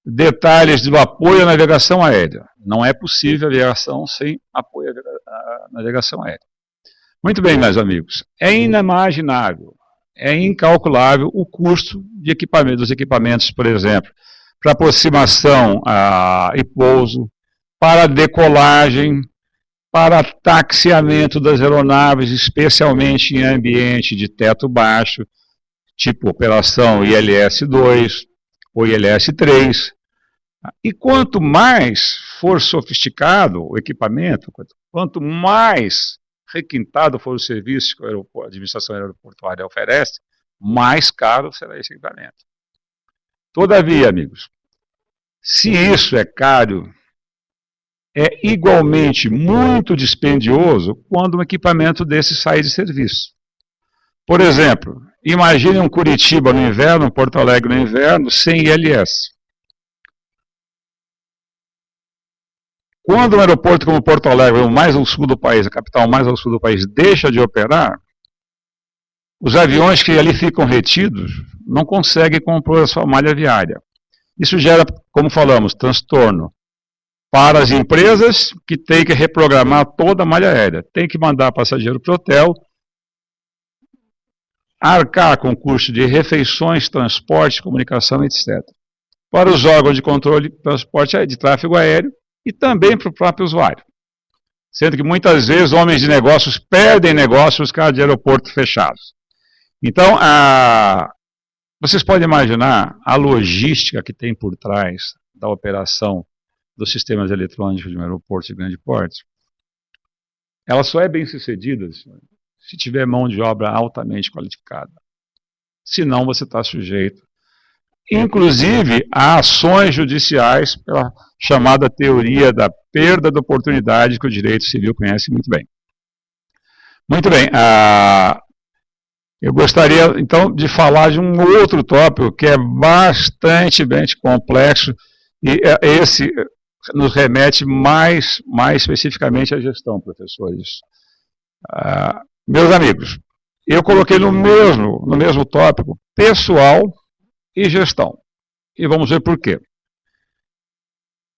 detalhes do apoio à navegação aérea. Não é possível aviação sem apoio à navegação aérea. Muito bem, meus amigos, é inimaginável, é incalculável o custo dos equipamentos, por exemplo, para aproximação e pouso, para decolagem, para taxiamento das aeronaves, especialmente em ambiente de teto baixo, tipo operação ILS-2 ou ILS-3. E quanto mais for sofisticado o equipamento, quanto mais requintado for o serviço que a administração aeroportuária oferece, mais caro será esse equipamento. Todavia, amigos, se isso é caro, é igualmente muito dispendioso quando um equipamento desse sai de serviço. Por exemplo, imagine um Curitiba no inverno, um Porto Alegre no inverno, sem ILS. Quando um aeroporto como Porto Alegre, o mais ao sul do país, a capital mais ao sul do país, deixa de operar, os aviões que ali ficam retidos não conseguem compor a sua malha viária. Isso gera, como falamos, transtorno para as empresas que têm que reprogramar toda a malha aérea. Tem que mandar passageiro para o hotel, arcar com custo de refeições, transporte, comunicação, etc. Para os órgãos de controle de transporte de tráfego aéreo e também para o próprio usuário. Sendo que muitas vezes homens de negócios perdem negócios por causa de aeroportos fechados. Então, vocês podem imaginar a logística que tem por trás da operação dos sistemas eletrônicos de um aeroporto de grande porte. Ela só é bem sucedida se tiver mão de obra altamente qualificada. Senão você está sujeito, inclusive, a ações judiciais pela chamada teoria da perda de oportunidade que o direito civil conhece muito bem. Muito bem, eu gostaria então de falar de um outro tópico que é bastante complexo e esse nos remete mais especificamente à gestão, professores. Meus amigos, eu coloquei no mesmo tópico pessoal e gestão. E vamos ver por quê.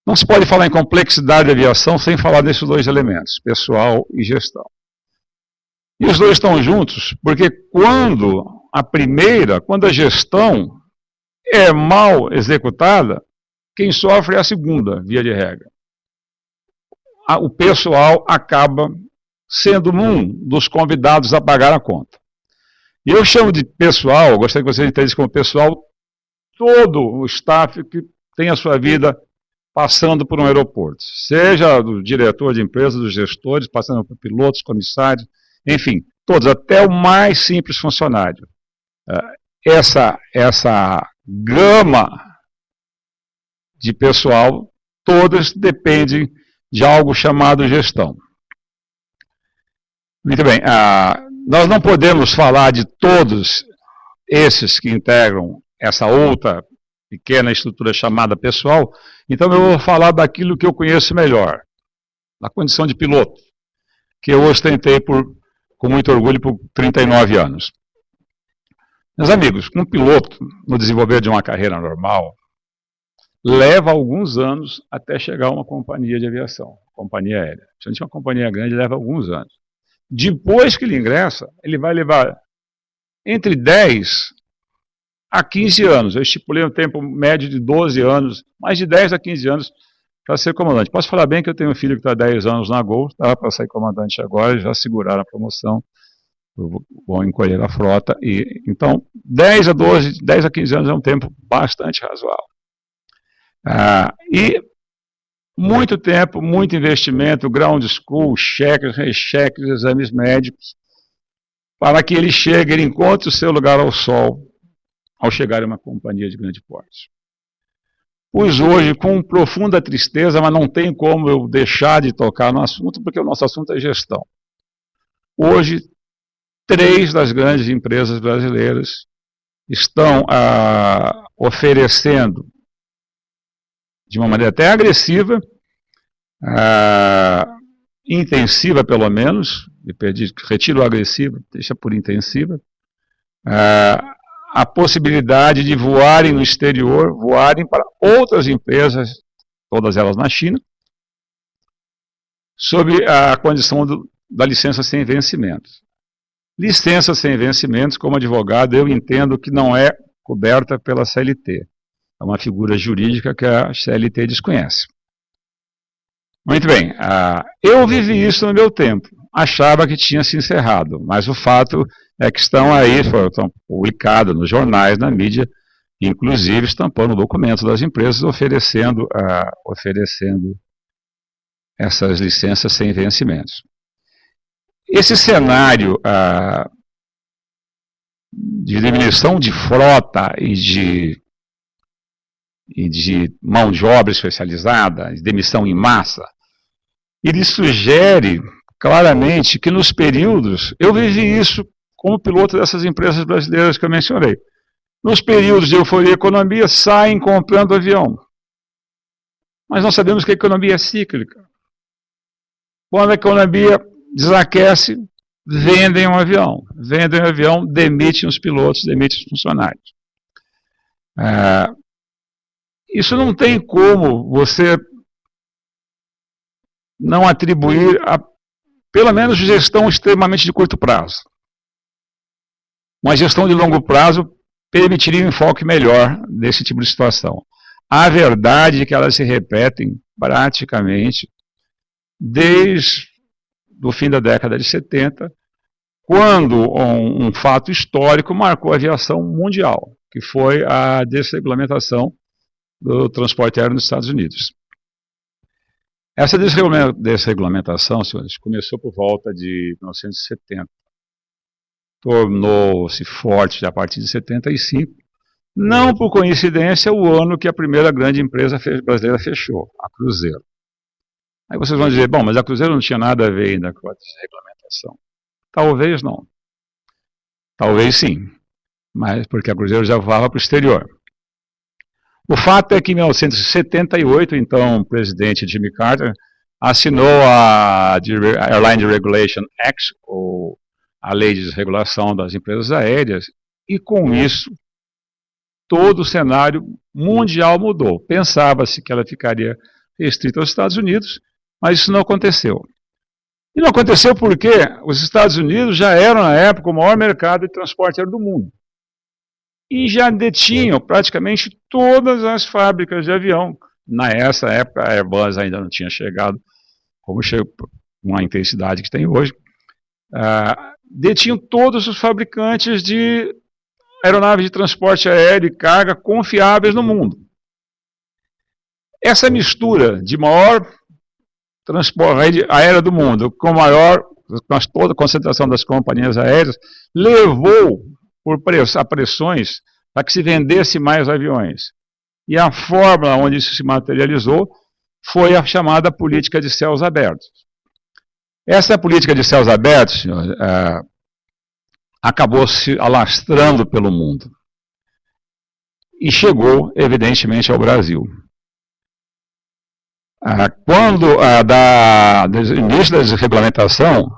Não se pode falar em complexidade de aviação sem falar desses dois elementos, pessoal e gestão. E os dois estão juntos porque quando a gestão é mal executada, quem sofre é a segunda, via de regra. O pessoal acaba sendo um dos convidados a pagar a conta. E eu chamo de pessoal, eu gostaria que vocês entendessem como pessoal, todo o staff que tem a sua vida passando por um aeroporto. Seja do diretor de empresa, dos gestores, passando por pilotos, comissários, enfim, todos, até o mais simples funcionário. Essa gama de pessoal, todas dependem de algo chamado gestão. Muito bem, nós não podemos falar de todos esses que integram essa outra pequena estrutura chamada pessoal, então eu vou falar daquilo que eu conheço melhor, da condição de piloto, que eu ostentei com muito orgulho por 39 anos. Meus amigos, um piloto, no desenvolver de uma carreira normal, leva alguns anos até chegar a uma companhia de aviação, companhia aérea. Se a gente tem uma companhia grande, leva alguns anos. Depois que ele ingressa, ele vai levar entre 10 a 15 anos. Eu estipulei um tempo médio de 12 anos, mais de 10 a 15 anos para ser comandante. Posso falar bem que eu tenho um filho que está há 10 anos na Gol, estava para sair comandante agora, já seguraram a promoção, vão encolher a frota. Então, 10 a 15 anos é um tempo bastante razoável. E muito tempo, muito investimento, ground school, cheques, recheques, exames médicos, para que ele encontre o seu lugar ao sol ao chegar em uma companhia de grande porte. Pois hoje, com profunda tristeza, mas não tem como eu deixar de tocar no assunto, porque o nosso assunto é gestão. Hoje, 3 das grandes empresas brasileiras estão oferecendo, de uma maneira até agressiva, intensiva pelo menos, retiro o agressivo, deixa por intensiva, a possibilidade de voarem no exterior, voarem para outras empresas, todas elas na China, sob a condição da licença sem vencimentos. Licença sem vencimentos, como advogado, eu entendo que não é coberta pela CLT. É uma figura jurídica que a CLT desconhece. Muito bem, eu vivi isso no meu tempo. Achava que tinha se encerrado, mas o fato é que estão publicados nos jornais, na mídia, inclusive estampando documentos das empresas oferecendo essas licenças sem vencimentos. esse cenário de diminuição de frota e de mão de obra especializada, de demissão em massa, ele sugere claramente que nos períodos, eu vivi isso como piloto dessas empresas brasileiras que eu mencionei, nos períodos de euforia e economia saem comprando avião. Mas nós sabemos que a economia é cíclica. Quando a economia desaquece, vendem um avião. Vendem um avião, demitem os pilotos, demitem os funcionários. Isso não tem como você não atribuir a, pelo menos, gestão extremamente de curto prazo. Uma gestão de longo prazo permitiria um enfoque melhor desse tipo de situação. A verdade é que elas se repetem praticamente desde o fim da década de 70, quando um fato histórico marcou a aviação mundial, que foi a desregulamentação do transporte aéreo nos Estados Unidos. Essa desregulamentação, senhores, começou por volta de 1970. Tornou-se forte a partir de 75, não por coincidência o ano que a primeira grande empresa brasileira fechou, a Cruzeiro. Aí vocês vão dizer, bom, mas a Cruzeiro não tinha nada a ver ainda com a desregulamentação. Talvez não. Talvez sim, mas porque a Cruzeiro já voava para o exterior. O fato é que em 1978, então, o presidente Jimmy Carter assinou a Airline Deregulation Act, ou a Lei de Desregulação das Empresas Aéreas, e com isso, todo o cenário mundial mudou. Pensava-se que ela ficaria restrita aos Estados Unidos, mas isso não aconteceu. E não aconteceu porque os Estados Unidos já eram, na época, o maior mercado de transporte aéreo do mundo. E já detinham praticamente todas as fábricas de avião. Nessa época, a Airbus ainda não tinha chegado como chegou, com a intensidade que tem hoje. Detinham todos os fabricantes de aeronaves de transporte aéreo e carga confiáveis no mundo. Essa mistura de maior transporte aéreo do mundo com toda a concentração das companhias aéreas levou a pressões para que se vendesse mais aviões. E a forma onde isso se materializou foi a chamada política de céus abertos. Essa política de céus abertos, senhores, acabou se alastrando pelo mundo. E chegou, evidentemente, ao Brasil. Quando, do início da desregulamentação,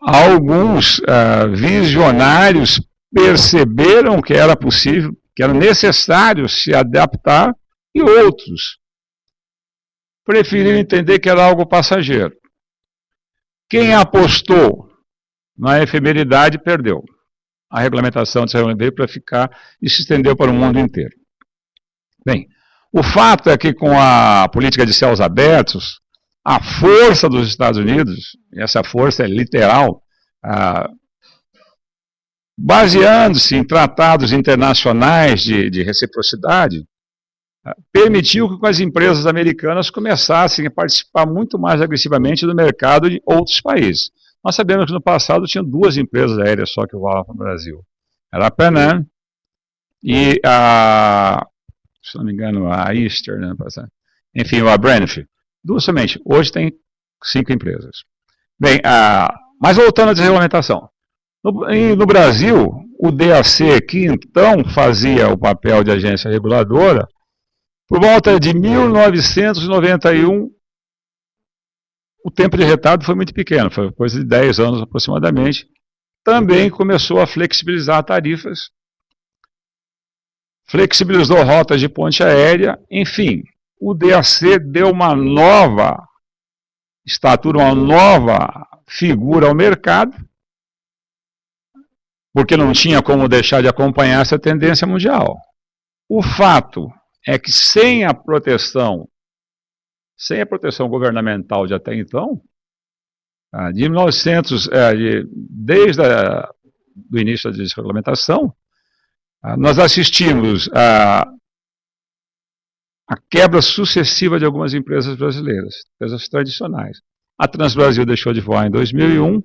alguns visionários perceberam que era possível, que era necessário se adaptar, e outros preferiram entender que era algo passageiro. Quem apostou na efemeridade perdeu. A regulamentação veio para ficar e se estendeu para o mundo inteiro. Bem, o fato é que com a política de céus abertos, a força dos Estados Unidos, e essa força é literal, baseando-se em tratados internacionais de reciprocidade, permitiu que as empresas americanas começassem a participar muito mais agressivamente do mercado de outros países. Nós sabemos que no passado tinha 2 empresas aéreas só que voavam no Brasil. Era a Pan Am e se não me engano, a Eastern, né? Enfim, a Braniff. 2 somente. Hoje tem 5 empresas. Bem, mas voltando à desregulamentação. No Brasil, o DAC, que então fazia o papel de agência reguladora, por volta de 1991, o tempo de retardo foi muito pequeno, foi coisa de 10 anos aproximadamente. Também começou a flexibilizar tarifas, flexibilizou rotas de ponte aérea, enfim, o DAC deu uma nova estatura, uma nova figura ao mercado, porque não tinha como deixar de acompanhar essa tendência mundial. O fato é que sem a proteção governamental de até então, desde o início da desregulamentação, nós assistimos a quebra sucessiva de algumas empresas brasileiras, empresas tradicionais. A Transbrasil deixou de voar em 2001,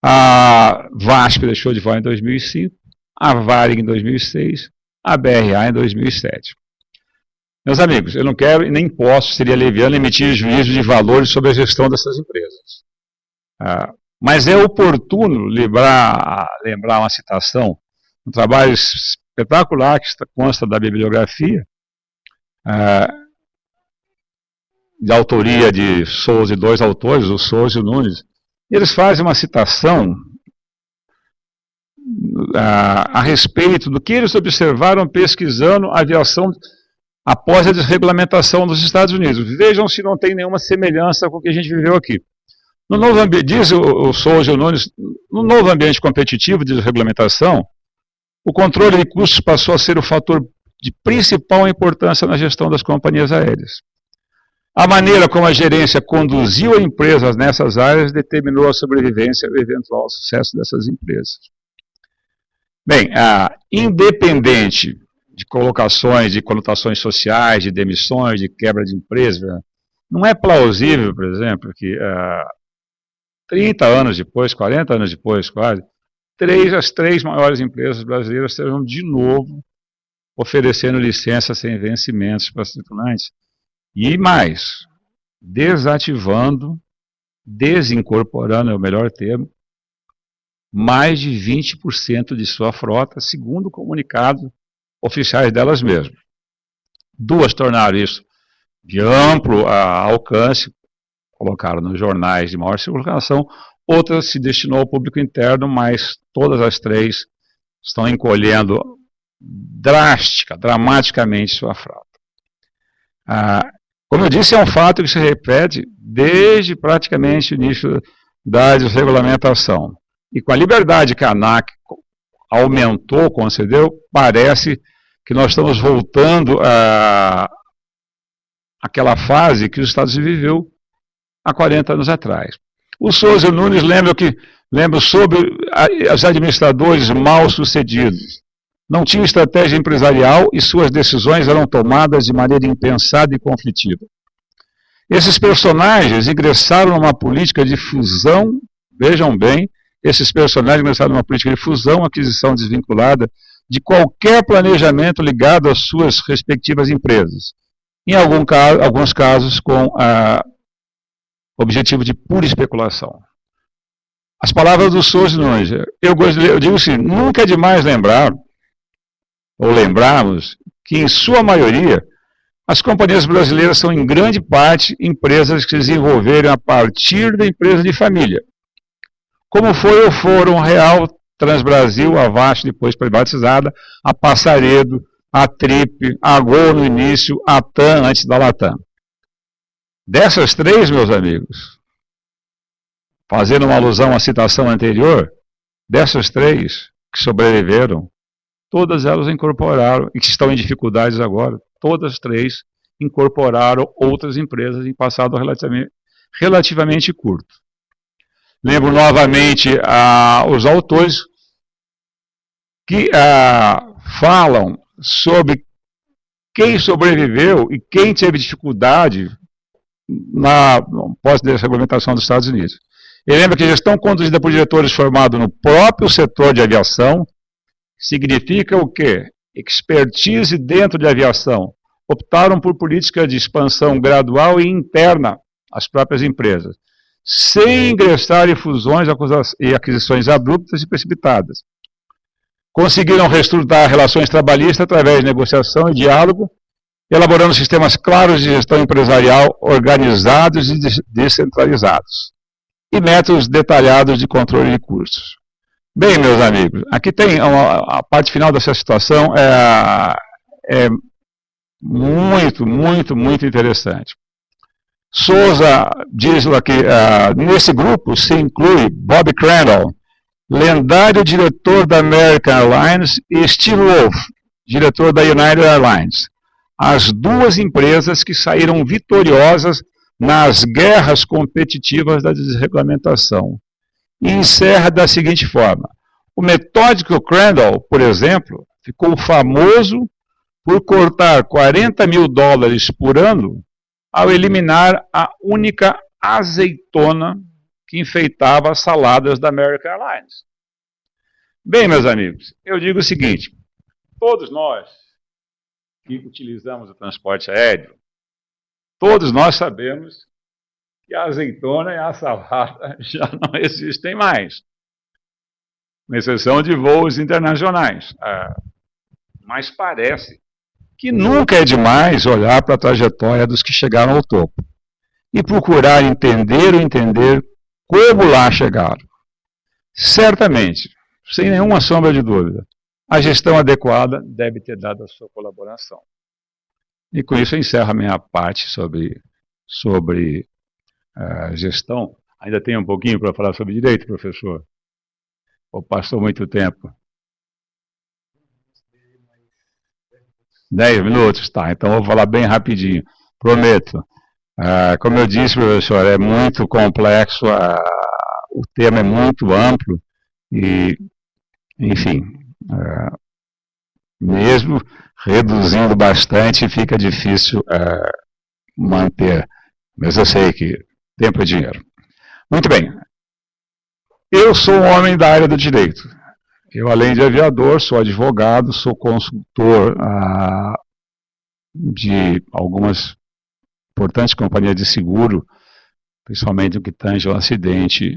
a VASP deixou de voar em 2005, a Varig em 2006, a BRA em 2007. Meus amigos, eu não quero e nem posso, seria leviano, emitir juízo de valores sobre a gestão dessas empresas. Mas é oportuno lembrar uma citação, um trabalho espetacular que consta da bibliografia, de autoria de Souza e dois autores, o Souza e o Nunes. Eles fazem uma citação a respeito do que eles observaram pesquisando a aviação após a desregulamentação dos Estados Unidos. Vejam se não tem nenhuma semelhança com o que a gente viveu aqui. No novo ambiente, diz o Souza e o Nunes, no novo ambiente competitivo de desregulamentação, o controle de custos passou a ser o fator de principal importância na gestão das companhias aéreas. A maneira como a gerência conduziu empresas nessas áreas determinou a sobrevivência e o eventual sucesso dessas empresas. Bem, independente de colocações, de conotações sociais, de demissões, de quebra de empresa, não é plausível, por exemplo, que 30 anos depois, 40 anos depois quase, as três maiores empresas brasileiras estejam de novo oferecendo licenças sem vencimentos para os tripulantes. E mais, desativando, desincorporando, é o melhor termo, mais de 20% de sua frota, segundo o comunicado oficiais delas mesmas. Duas tornaram isso de amplo alcance, colocaram nos jornais de maior circulação, outra se destinou ao público interno, mas todas as três estão encolhendo dramaticamente sua frota. Como eu disse, é um fato que se repete desde praticamente o início da desregulamentação. E com a liberdade que a ANAC aumentou, concedeu, parece que nós estamos voltando àquela fase que os Estados Unidos viveu há 40 anos atrás. O Souza e o Nunes lembram sobre os administradores mal sucedidos. Não tinham estratégia empresarial e suas decisões eram tomadas de maneira impensada e conflitiva. Esses personagens ingressaram numa política de fusão, vejam bem, esses personagens ingressaram numa política de fusão, aquisição desvinculada de qualquer planejamento ligado às suas respectivas empresas. Em alguns casos com objetivo de pura especulação. As palavras do Souza Nunes, eu digo assim, nunca é demais lembrar, ou lembrarmos, que em sua maioria, as companhias brasileiras são em grande parte empresas que se desenvolveram a partir da empresa de família. Como foi ou foram Real, Transbrasil, a VASP depois privatizada, a Passaredo, a Trip, a Gol no início, a TAM antes da Latam. Dessas três, meus amigos, fazendo uma alusão à citação anterior, dessas três que sobreviveram, todas elas incorporaram, e que estão em dificuldades agora, todas três incorporaram outras empresas em passado relativamente curto. Lembro novamente os autores que falam sobre quem sobreviveu e quem teve dificuldade na pós-desregulamentação dos Estados Unidos. E lembra que a gestão conduzida por diretores formados no próprio setor de aviação significa o quê? Expertise dentro de aviação. Optaram por política de expansão gradual e interna às próprias empresas, sem ingressar em fusões e aquisições abruptas e precipitadas. Conseguiram reestruturar relações trabalhistas através de negociação e diálogo, elaborando sistemas claros de gestão empresarial organizados e descentralizados, e métodos detalhados de controle de custos. Bem, meus amigos, aqui tem a parte final dessa situação, é muito interessante. Souza diz aqui, nesse grupo se inclui Bob Crandall, lendário diretor da American Airlines, e Steve Wolf, diretor da United Airlines. As duas empresas que saíram vitoriosas nas guerras competitivas da desregulamentação. E encerra da seguinte forma: o metódico Crandall, por exemplo, ficou famoso por cortar $40 mil por ano ao eliminar a única azeitona que enfeitava as saladas da American Airlines. Bem, meus amigos, eu digo o seguinte, todos nós que utilizamos o transporte aéreo, todos nós sabemos que a azeitona e a salada já não existem mais, com exceção de voos internacionais. Mas parece que nunca é demais olhar para a trajetória dos que chegaram ao topo e procurar entender como lá chegaram. Certamente, sem nenhuma sombra de dúvida, a gestão adequada deve ter dado a sua colaboração. E com isso eu encerro a minha parte sobre gestão. Ainda tem um pouquinho para falar sobre direito, professor? Ou passou muito tempo? 10 minutos? Tá, então vou falar bem rapidinho. Prometo. Como eu disse, professor, é muito complexo, o tema é muito amplo e, enfim, mesmo reduzindo bastante, fica difícil manter. Mas eu sei que tempo é dinheiro. Muito bem. Eu sou um homem da área do direito. Eu, além de aviador, sou advogado, sou consultor de algumas importantes companhias de seguro, principalmente no que tange ao acidente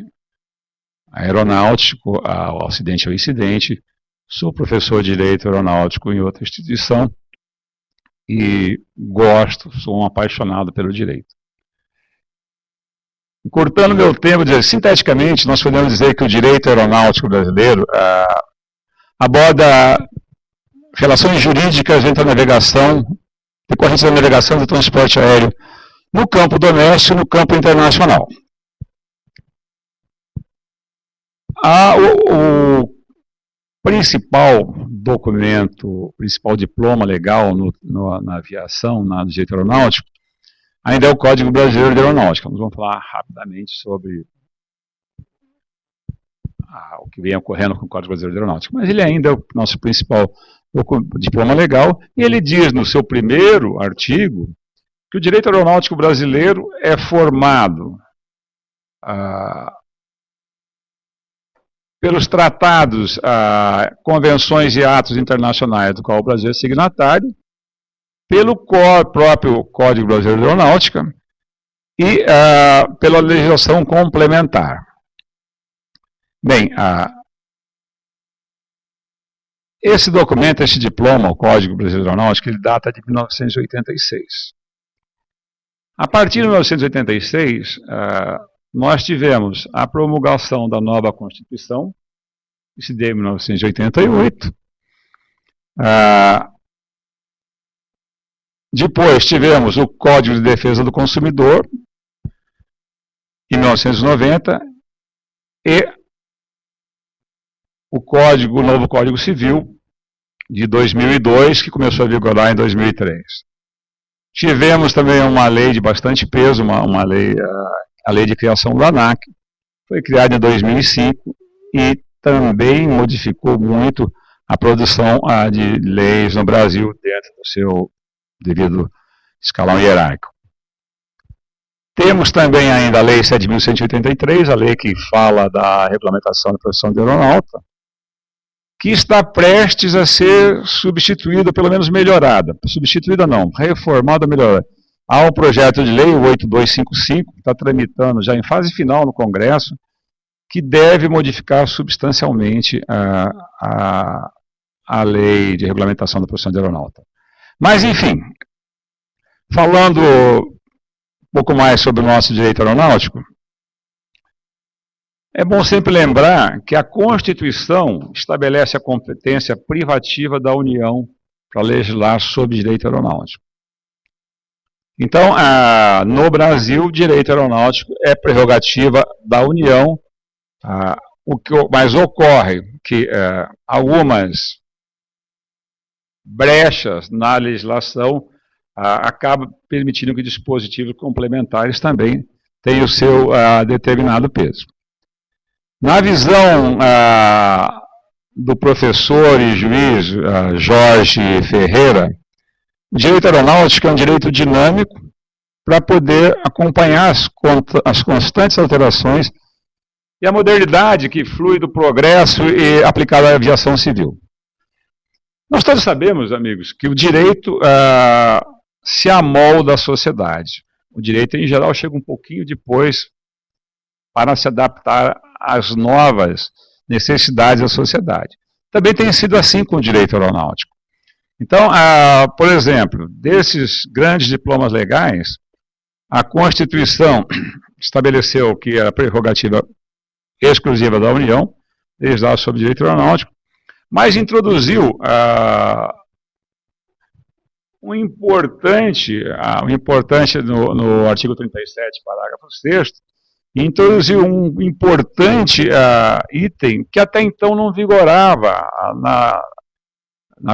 aeronáutico, ao acidente ou incidente. Sou professor de direito aeronáutico em outra instituição e sou um apaixonado pelo direito. Encurtando meu tempo, sinteticamente, nós podemos dizer que o direito aeronáutico brasileiro aborda relações jurídicas entre a navegação, decorrentes da navegação do transporte aéreo no campo doméstico e no campo internacional. O principal documento, o principal diploma legal na aviação, no direito aeronáutico, ainda é o Código Brasileiro de Aeronáutica. Nós vamos falar rapidamente sobre o que vem ocorrendo com o Código Brasileiro de Aeronáutica. Mas ele ainda é o nosso principal diploma legal, e ele diz no seu primeiro artigo que o direito aeronáutico brasileiro é formado pelos tratados, convenções e atos internacionais do qual o Brasil é signatário, pelo próprio Código Brasileiro de Aeronáutica e pela legislação complementar. Bem, esse documento, esse diploma, o Código Brasileiro de Aeronáutica, ele data de 1986. A partir de 1986, nós tivemos a promulgação da nova Constituição, que se deu em 1988. Depois tivemos o Código de Defesa do Consumidor, em 1990, e o novo Código Civil, de 2002, que começou a vigorar em 2003. Tivemos também uma lei de bastante peso, a lei de criação do ANAC, foi criada em 2005 e também modificou muito a produção de leis no Brasil dentro do seu devido escalão hierárquico. Temos também ainda a Lei 7.183, a lei que fala da regulamentação da profissão de aeronauta, que está prestes a ser substituída, pelo menos melhorada. Substituída não, reformada, melhorada. Há um projeto de lei, o 8255, que está tramitando já em fase final no Congresso, que deve modificar substancialmente a lei de regulamentação da profissão de aeronauta. Mas, enfim, falando um pouco mais sobre o nosso direito aeronáutico, é bom sempre lembrar que a Constituição estabelece a competência privativa da União para legislar sobre direito aeronáutico. Então, no Brasil, o direito aeronáutico é prerrogativa da União, mas ocorre que algumas brechas na legislação acabam permitindo que dispositivos complementares também tenham o seu determinado peso. Na visão do professor e juiz Jorge Ferreira, o direito aeronáutico é um direito dinâmico para poder acompanhar as constantes alterações e a modernidade que flui do progresso e aplicada à aviação civil. Nós todos sabemos, amigos, que o direito se amolda à sociedade. O direito, em geral, chega um pouquinho depois para se adaptar às novas necessidades da sociedade. Também tem sido assim com o direito aeronáutico. Então, por exemplo, desses grandes diplomas legais, a Constituição estabeleceu que era prerrogativa exclusiva da União, legislar sobre direito aeronáutico, mas introduziu um importante no artigo 37, parágrafo 6º, introduziu um importante item que até então não vigorava na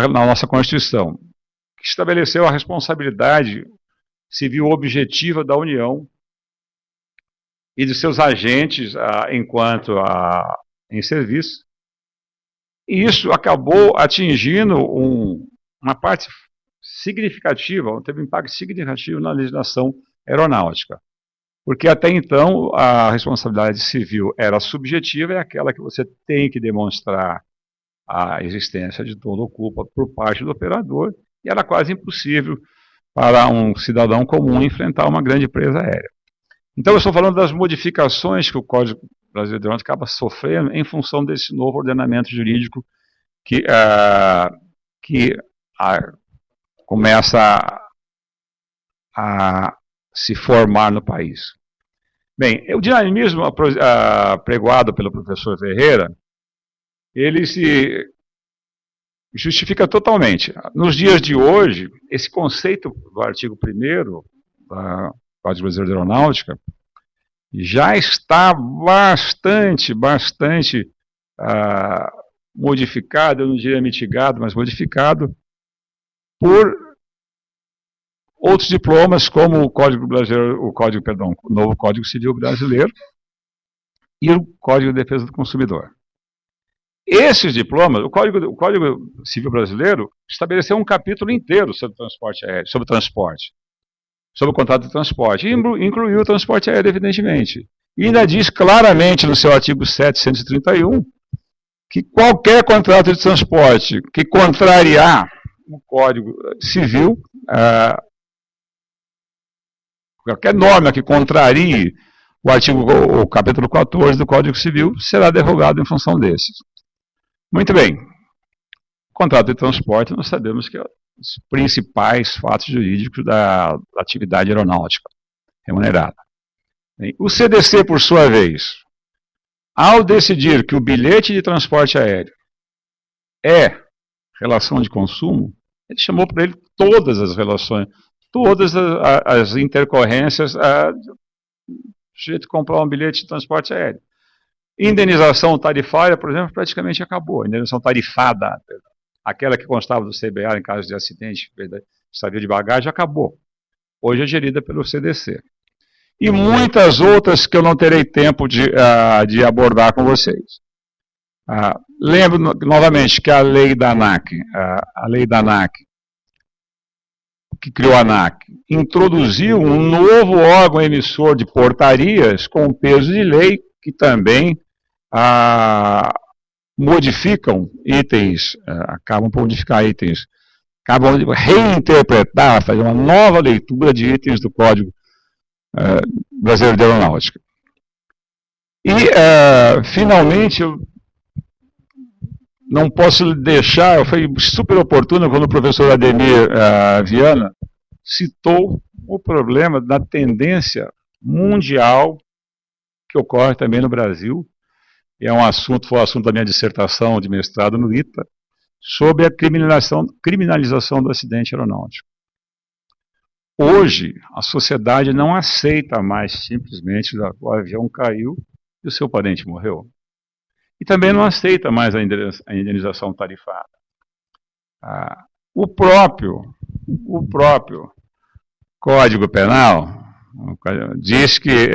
nossa Constituição, que estabeleceu a responsabilidade civil objetiva da União e de seus agentes enquanto em serviço. E isso acabou atingindo uma parte significativa, teve um impacto significativo na legislação aeronáutica. Porque até então a responsabilidade civil era subjetiva, é aquela que você tem que demonstrar a existência de toda culpa por parte do operador, e era quase impossível para um cidadão comum enfrentar uma grande empresa aérea. Então eu estou falando das modificações que o Código Brasileiro de Aeronáutica acaba sofrendo em função desse novo ordenamento jurídico que começa a se formar no país. Bem, o dinamismo pregoado pelo professor Ferreira, ele se justifica totalmente. Nos dias de hoje, esse conceito do artigo 1º do Código Brasileiro de Aeronáutica já está bastante modificado, eu não diria mitigado, mas modificado por outros diplomas, como o novo Código Civil Brasileiro e o Código de Defesa do Consumidor. Esses diplomas, o Código Civil Brasileiro estabeleceu um capítulo inteiro sobre transporte aéreo, sobre o contrato de transporte, e incluiu o transporte aéreo, evidentemente. E ainda diz claramente no seu artigo 731 que qualquer contrato de transporte que contrariar o Código Civil, qualquer norma que contrarie o capítulo 14 do Código Civil será derrogado em função desses. Muito bem. O contrato de transporte, nós sabemos que é os principais fatos jurídicos da atividade aeronáutica remunerada. O CDC, por sua vez, ao decidir que o bilhete de transporte aéreo é relação de consumo, ele chamou para ele todas as relações, todas as intercorrências do sujeito comprar um bilhete de transporte aéreo. Indenização tarifária, por exemplo, praticamente acabou. Indenização tarifada, aquela que constava do CBA em caso de acidente, extravio de bagagem, acabou. Hoje é gerida pelo CDC. E muitas outras que eu não terei tempo de abordar com vocês. Lembro novamente que a lei da ANAC, que criou a ANAC, introduziu um novo órgão emissor de portarias com peso de lei, que também modificam itens, acabam por modificar itens, acabam de reinterpretar, fazer uma nova leitura de itens do Código Brasileiro de Aeronáutica. E, finalmente, eu não posso deixar, foi super oportuno quando o professor Ademir Viana citou o problema da tendência mundial que ocorre também no Brasil, e foi o assunto da minha dissertação de mestrado no ITA, sobre a criminalização do acidente aeronáutico. Hoje, a sociedade não aceita mais simplesmente o avião caiu e o seu parente morreu. E também não aceita mais a indenização tarifada. O próprio Código Penal diz que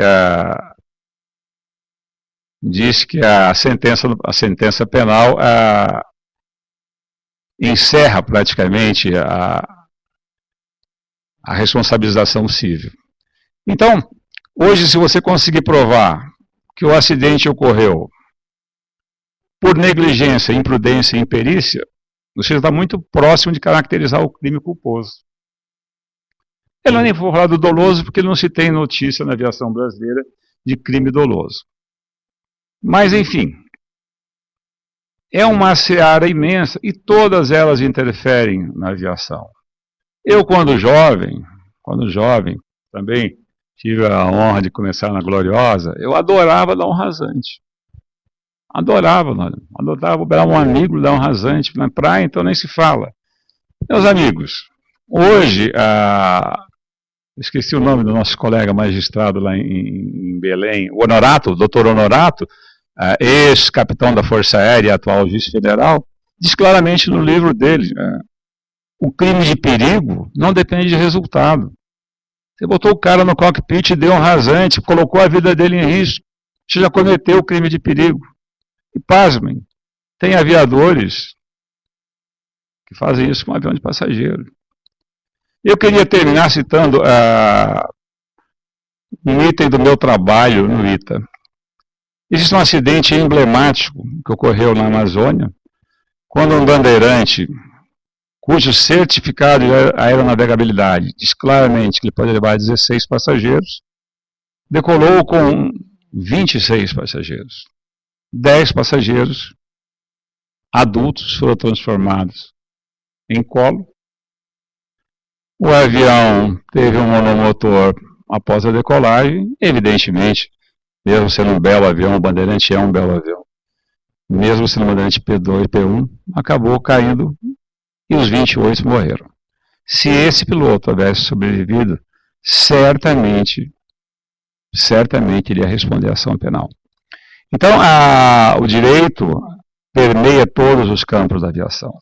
a sentença penal encerra praticamente a responsabilização civil. Então, hoje, se você conseguir provar que o acidente ocorreu por negligência, imprudência e imperícia, você está muito próximo de caracterizar o crime culposo. Ele nem vou falar do doloso, porque não se tem notícia na aviação brasileira de crime doloso. Mas, enfim, é uma seara imensa e todas elas interferem na aviação. Eu, quando jovem, também tive a honra de começar na Gloriosa, eu adorava dar um rasante. Adorava operar um amigo, dar um rasante na praia, então nem se fala. Meus amigos, hoje, esqueci o nome do nosso colega magistrado lá em Belém, o Honorato, o doutor Honorato, ex-capitão da Força Aérea e atual juiz federal, diz claramente no livro dele, o crime de perigo não depende de resultado. Você botou o cara no cockpit, deu um rasante, colocou a vida dele em risco, você já cometeu o crime de perigo. E pasmem, tem aviadores que fazem isso com um avião de passageiro. Eu queria terminar citando um item do meu trabalho no ITA. Existe um acidente emblemático que ocorreu na Amazônia, quando um bandeirante, cujo certificado de aeronavegabilidade diz claramente que ele pode levar 16 passageiros, decolou com 26 passageiros. 10 passageiros adultos foram transformados em colo. O avião teve um monomotor após a decolagem, evidentemente, mesmo sendo um belo avião, o Bandeirante é um belo avião, mesmo sendo um Bandeirante P2 e P1, acabou caindo e os 28 morreram. Se esse piloto tivesse sobrevivido, certamente iria responder à ação penal. Então, o direito permeia todos os campos da aviação,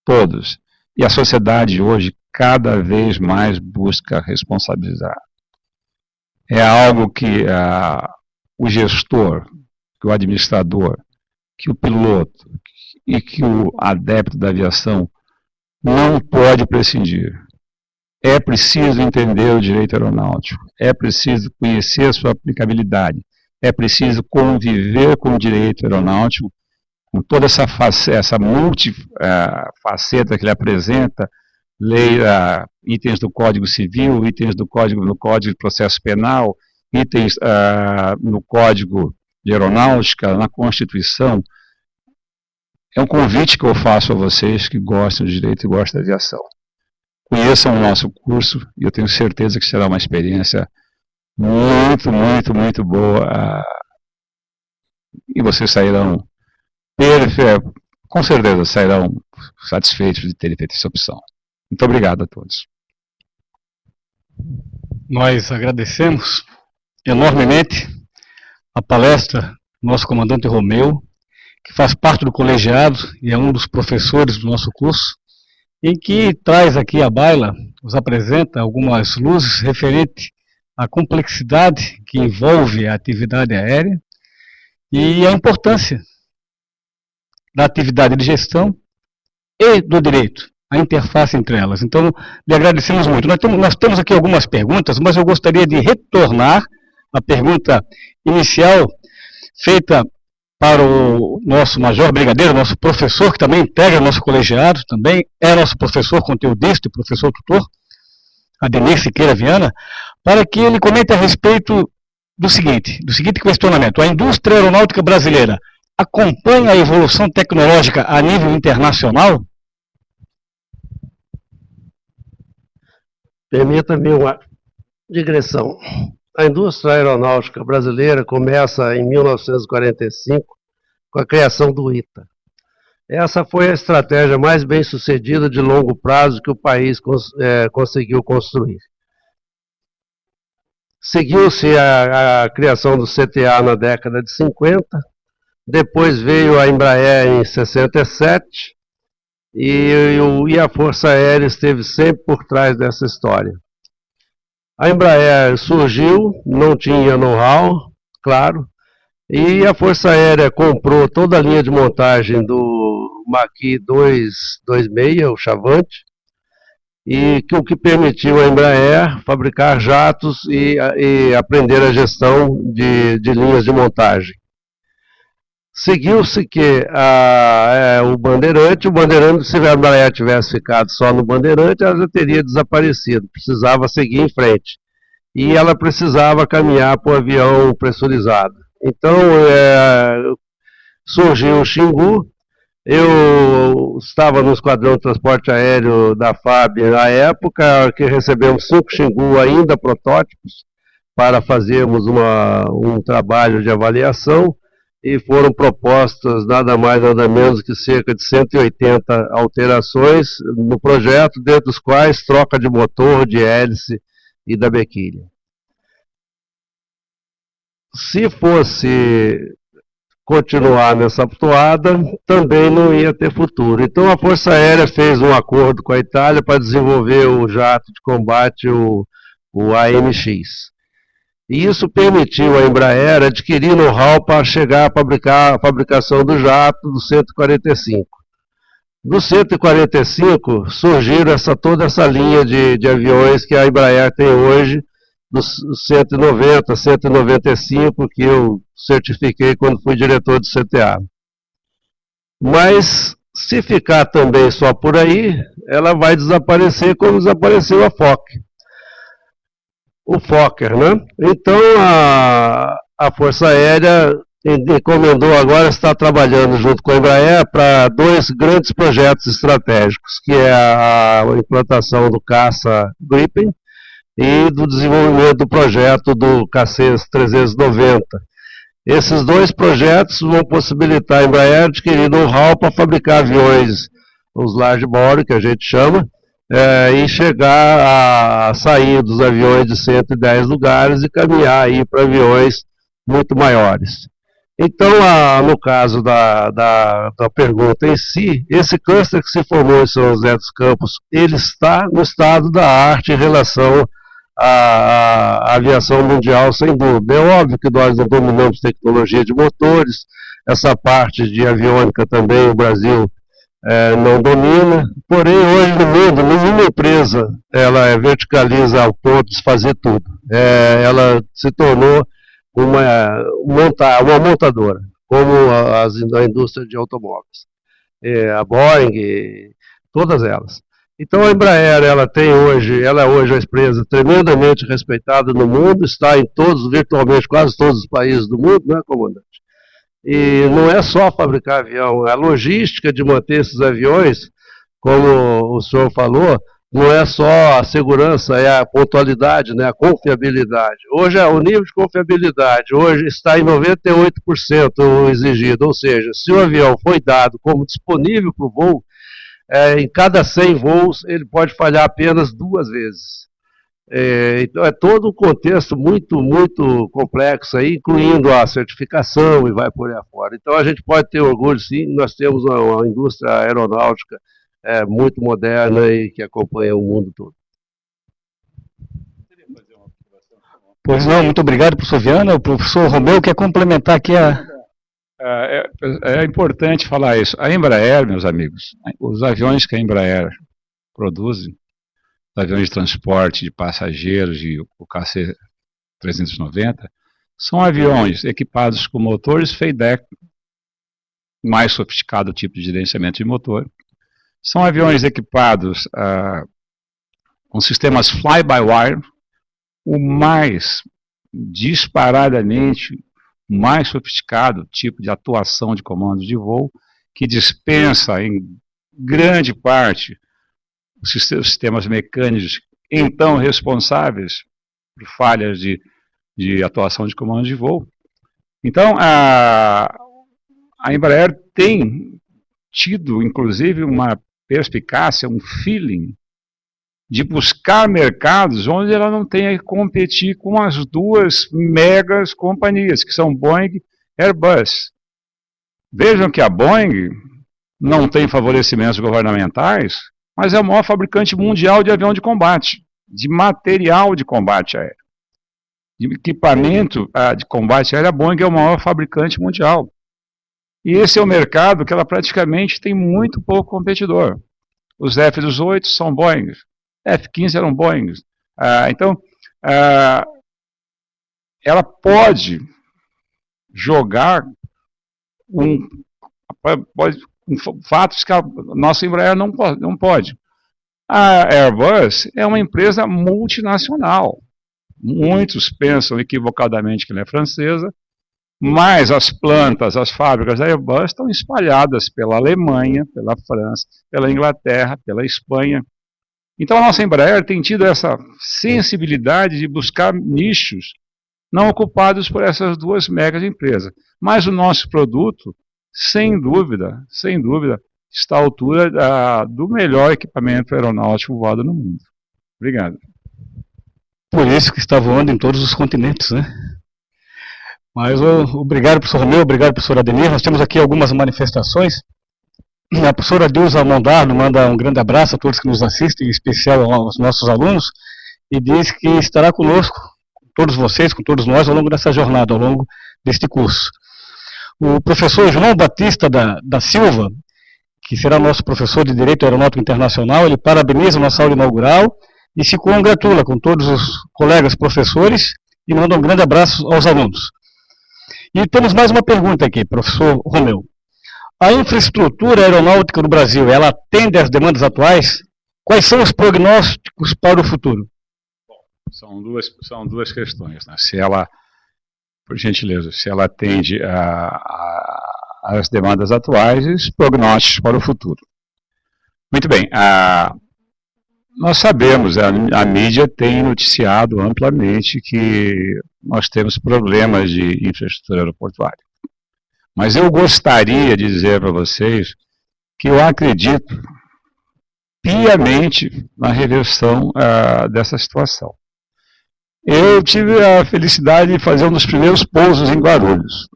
todos. E a sociedade hoje cada vez mais busca responsabilizar. É algo que o gestor, que o administrador, que o piloto e que o adepto da aviação não pode prescindir. É preciso entender o direito aeronáutico, é preciso conhecer a sua aplicabilidade, é preciso conviver com o direito aeronáutico, com toda essa multifaceta que ele apresenta, itens do Código Civil, itens no Código de Processo Penal, itens no Código de Aeronáutica, na Constituição. É um convite que eu faço a vocês que gostam de direito e gostam da aviação. Conheçam o nosso curso e eu tenho certeza que será uma experiência muito, muito, muito boa. E vocês sairão, com certeza, sairão satisfeitos de terem feito essa opção. Muito obrigado a todos. Nós agradecemos enormemente a palestra do nosso comandante Romeu, que faz parte do colegiado e é um dos professores do nosso curso, e que traz aqui à baila, nos apresenta algumas luzes referentes à complexidade que envolve a atividade aérea e a importância da atividade de gestão e do direito, a interface entre elas. Então, lhe agradecemos muito. Nós temos aqui algumas perguntas, mas eu gostaria de retornar à pergunta inicial feita para o nosso Major Brigadeiro, nosso professor, que também integra nosso colegiado, também é nosso professor conteudista e professor tutor, Ademir Siqueira Viana, para que ele comente a respeito do seguinte questionamento. A indústria aeronáutica brasileira acompanha a evolução tecnológica a nível internacional? Permita-me uma digressão. A indústria aeronáutica brasileira começa em 1945 com a criação do ITA. Essa foi a estratégia mais bem sucedida de longo prazo que o país conseguiu construir. Seguiu-se a criação do CTA na década de 50, depois veio a Embraer em 67, e a Força Aérea esteve sempre por trás dessa história. A Embraer surgiu, não tinha know-how, claro, e a Força Aérea comprou toda a linha de montagem do Maqui 226, o Chavante, e que o que permitiu a Embraer fabricar jatos e aprender a gestão de linhas de montagem. Seguiu-se que o Bandeirante, se a Embraer tivesse ficado só no Bandeirante, ela já teria desaparecido, precisava seguir em frente. E ela precisava caminhar para o avião pressurizado. Então, surgiu o Xingu. Eu estava no Esquadrão de Transporte Aéreo da FAB na época, que recebemos 5 Xingu ainda protótipos, para fazermos um trabalho de avaliação, e foram propostas nada mais nada menos que cerca de 180 alterações no projeto, dentre os quais troca de motor, de hélice e da bequilha. Se fosse continuar nessa toada, também não ia ter futuro. Então a Força Aérea fez um acordo com a Itália para desenvolver o jato de combate, o AMX. E isso permitiu à Embraer adquirir know-how para chegar a fabricação do jato do 145. Do 145 surgiram toda essa linha de aviões que a Embraer tem hoje, dos 190, 195, que eu certifiquei quando fui diretor do CTA. Mas, se ficar também só por aí, ela vai desaparecer como desapareceu a Fokker. O Fokker, né? Então, a Força Aérea encomendou agora, está trabalhando junto com a Embraer para 2 grandes projetos estratégicos, que é a implantação do caça Gripen e do desenvolvimento do projeto do KC-390. Esses 2 projetos vão possibilitar a Embraer adquirir know-how para fabricar aviões, os large body, que a gente chama, e chegar a sair dos aviões de 110 lugares e caminhar aí para aviões muito maiores. Então, no caso da pergunta em si, esse cluster que se formou em São José dos Campos, ele está no estado da arte em relação à aviação mundial, sem dúvida. É óbvio que nós não dominamos tecnologia de motores, essa parte de aviônica também o Brasil não domina, porém hoje no mundo nenhuma empresa ela verticaliza ao ponto de fazer tudo. Ela se tornou uma montadora, como a indústria de automóveis, a Boeing, todas elas. Então a Embraer ela é hoje uma empresa tremendamente respeitada no mundo, está em virtualmente quase todos os países do mundo, né, comandante? E não é só fabricar avião, a logística de manter esses aviões, como o senhor falou, não é só a segurança, é a pontualidade, né, a confiabilidade. Hoje, o nível de confiabilidade hoje está em 98% exigido, ou seja, se o avião foi dado como disponível para o voo, em cada 100 voos ele pode falhar apenas 2 vezes. Então é todo um contexto muito, muito complexo aí, incluindo a certificação e vai por aí afora. Então a gente pode ter orgulho, sim, nós temos uma indústria aeronáutica muito moderna e que acompanha o mundo todo. Pois não, muito obrigado, professor Viana. O professor Romeu quer complementar aqui É importante falar isso. A Embraer, meus amigos, os aviões que a Embraer produz, os aviões de transporte de passageiros e o KC-390, são aviões equipados com motores FADEC, mais sofisticado tipo de gerenciamento de motor. São aviões equipados com sistemas fly-by-wire, o mais disparadamente mais sofisticado tipo de atuação de comando de voo, que dispensa em grande parte os sistemas mecânicos então responsáveis por falhas de atuação de comando de voo. Então, a Embraer tem tido, inclusive, uma perspicácia, um feeling de buscar mercados onde ela não tenha que competir com as 2 megas companhias, que são Boeing e Airbus. Vejam que a Boeing não tem favorecimentos governamentais, mas é o maior fabricante mundial de avião de combate, de material de combate aéreo. De equipamento de combate aéreo, a Boeing é o maior fabricante mundial. E esse é o mercado que ela praticamente tem muito pouco competidor. Os F-18 são Boeing, F-15 eram Boeings. Então, ela pode jogar fatos que a nossa Embraer não pode. A Airbus é uma empresa multinacional. Muitos pensam equivocadamente que ela é francesa, mas as plantas, as fábricas da Airbus estão espalhadas pela Alemanha, pela França, pela Inglaterra, pela Espanha. Então a nossa Embraer tem tido essa sensibilidade de buscar nichos não ocupados por essas duas megas empresas. Mas o nosso produto, sem dúvida, está à altura do melhor equipamento aeronáutico voado no mundo. Obrigado. Por isso que está voando em todos os continentes, né? Mas obrigado, professor Romeu, obrigado, professor Ademir. Nós temos aqui algumas manifestações. A professora Dilza Mondarno manda um grande abraço a todos que nos assistem, em especial aos nossos alunos, e diz que estará conosco, com todos vocês, com todos nós, ao longo dessa jornada, ao longo deste curso. O professor João Batista da Silva, que será nosso professor de Direito Aeronáutico Internacional, ele parabeniza a nossa aula inaugural e se congratula com todos os colegas professores e manda um grande abraço aos alunos. E temos mais uma pergunta aqui, professor Romeu. A infraestrutura aeronáutica no Brasil, ela atende às demandas atuais? Quais são os prognósticos para o futuro? São duas questões, né? Se ela, por gentileza, se ela atende às demandas atuais e os prognósticos para o futuro. Muito bem, nós sabemos, a mídia tem noticiado amplamente que nós temos problemas de infraestrutura aeroportuária. Mas eu gostaria de dizer para vocês que eu acredito piamente na reversão dessa situação. Eu tive a felicidade de fazer um dos primeiros pousos em Guarulhos.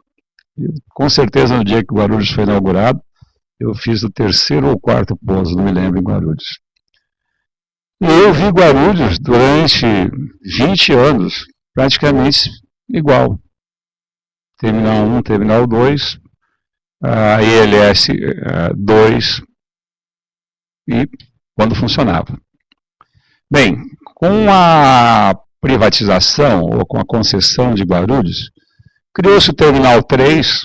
Com certeza, no dia que Guarulhos foi inaugurado, eu fiz o 3º ou 4º pouso, não me lembro, em Guarulhos. E eu vi Guarulhos durante 20 anos, praticamente igual. Terminal 1, Terminal 2, a ILS 2, e quando funcionava. Bem, com a privatização, ou com a concessão de Guarulhos, criou-se o Terminal 3,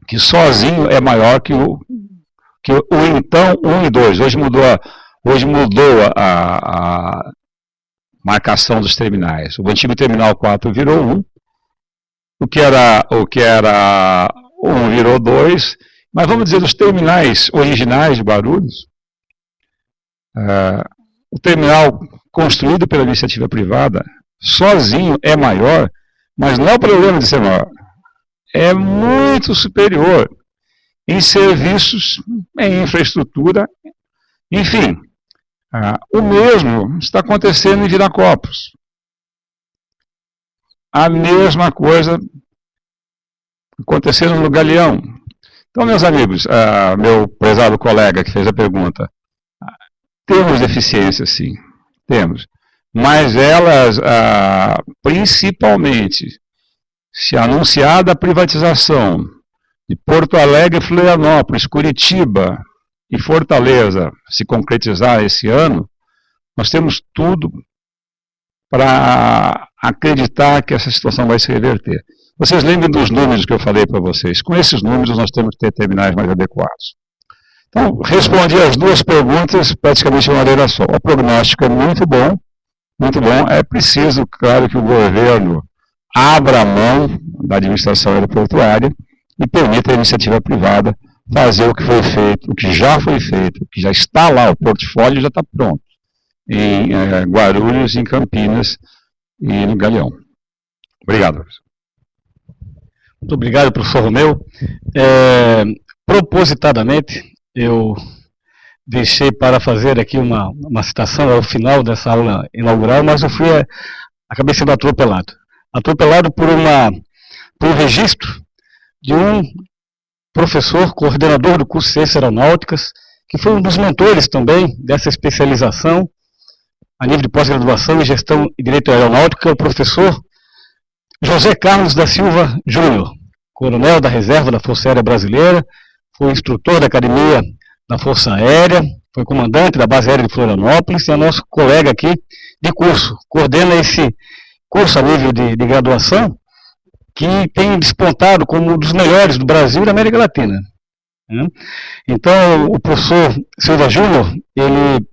que sozinho é maior que o então 1 e 2. Hoje mudou a marcação dos terminais. O antigo Terminal 4 virou 1, o que era 1 virou 2, mas vamos dizer, os terminais originais de Guarulhos, o terminal construído pela iniciativa privada, sozinho é maior, mas não é o problema de ser maior, é muito superior em serviços, em infraestrutura, enfim. O mesmo está acontecendo em Viracopos. A mesma coisa acontecendo no Galeão. Então, meus amigos, meu prezado colega que fez a pergunta, temos deficiências, sim, temos. Mas elas, principalmente, se anunciada a privatização de Porto Alegre, Florianópolis, Curitiba e Fortaleza se concretizar esse ano, nós temos tudo para acreditar que essa situação vai se reverter. Vocês lembram dos números que eu falei para vocês? Com esses números nós temos que ter terminais mais adequados. Então, respondi as duas perguntas praticamente de uma maneira só. O prognóstico é muito bom, muito bom. É preciso, claro, que o governo abra a mão da administração aeroportuária e permita a iniciativa privada fazer o que foi feito, o que já foi feito, o que já está lá, o portfólio já está pronto, em Guarulhos, em Campinas e no Galeão. Obrigado, professor. Muito obrigado, professor Romeu. Propositadamente, eu deixei para fazer aqui uma citação ao final dessa aula inaugural, mas eu acabei sendo atropelado. Atropelado por um registro de um professor, coordenador do curso de Ciências Aeronáuticas, que foi um dos mentores também dessa especialização a nível de pós-graduação em Gestão e Direito Aeronáutico, que é o professor José Carlos da Silva Júnior, coronel da Reserva da Força Aérea Brasileira, foi instrutor da Academia da Força Aérea, foi comandante da base aérea de Florianópolis, e é nosso colega aqui de curso, coordena esse curso a nível de graduação, que tem despontado como um dos melhores do Brasil e da América Latina. Então, o professor Silva Júnior, ele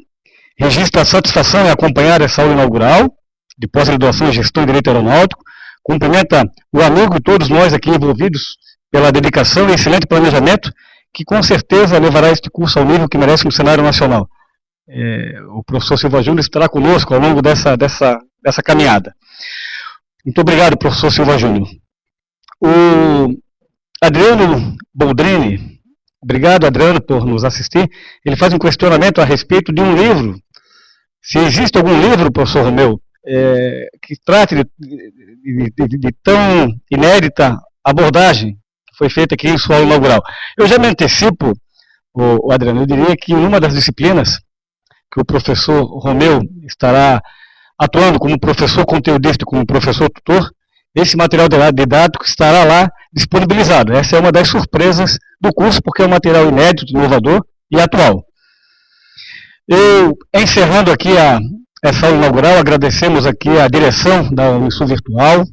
registra a satisfação em acompanhar essa aula inaugural de pós-graduação em Gestão e Direito Aeronáutico, cumprimenta o amigo e todos nós aqui envolvidos pela dedicação e excelente planejamento, que com certeza levará este curso ao nível que merece no cenário nacional. O professor Silva Júnior estará conosco ao longo dessa caminhada. Muito obrigado, professor Silva Júnior. O Adriano Boldrini, obrigado, Adriano, por nos assistir. Ele faz um questionamento a respeito de um livro. Se existe algum livro, professor Romeu, que trate de tão inédita abordagem que foi feita aqui em sua aula inaugural. Eu já me antecipo, Adriano, eu diria que uma das disciplinas que o professor Romeu estará atuando como professor conteudista, como professor tutor, esse material didático estará lá disponibilizado. Essa é uma das surpresas do curso, porque é um material inédito, inovador e atual. Eu, encerrando aqui essa aula inaugural, agradecemos aqui a direção da Unisul Virtual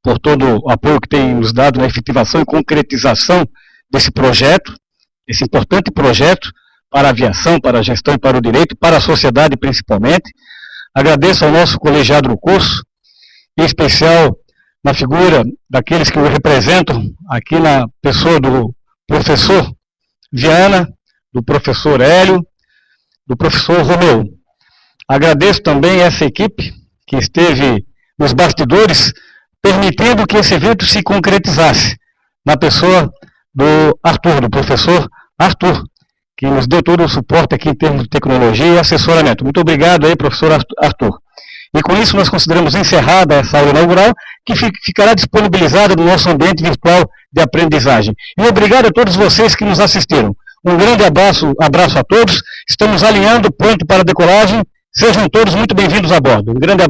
por todo o apoio que tem nos dado na efetivação e concretização desse projeto, esse importante projeto para a aviação, para a gestão e para o direito, para a sociedade principalmente. Agradeço ao nosso colegiado do curso, em especial na figura daqueles que o representam, aqui na pessoa do professor Viana, do professor Hélio, do professor Romeu. Agradeço também essa equipe que esteve nos bastidores, permitindo que esse evento se concretizasse, na pessoa do Arthur, do professor Arthur, que nos deu todo o suporte aqui em termos de tecnologia e assessoramento. Muito obrigado aí, professor Arthur. E com isso nós consideramos encerrada essa aula inaugural, que ficará disponibilizada no nosso ambiente virtual de aprendizagem. E obrigado a todos vocês que nos assistiram. Um grande abraço a todos. Estamos alinhando, pronto para a decolagem. Sejam todos muito bem-vindos a bordo. Um grande abraço.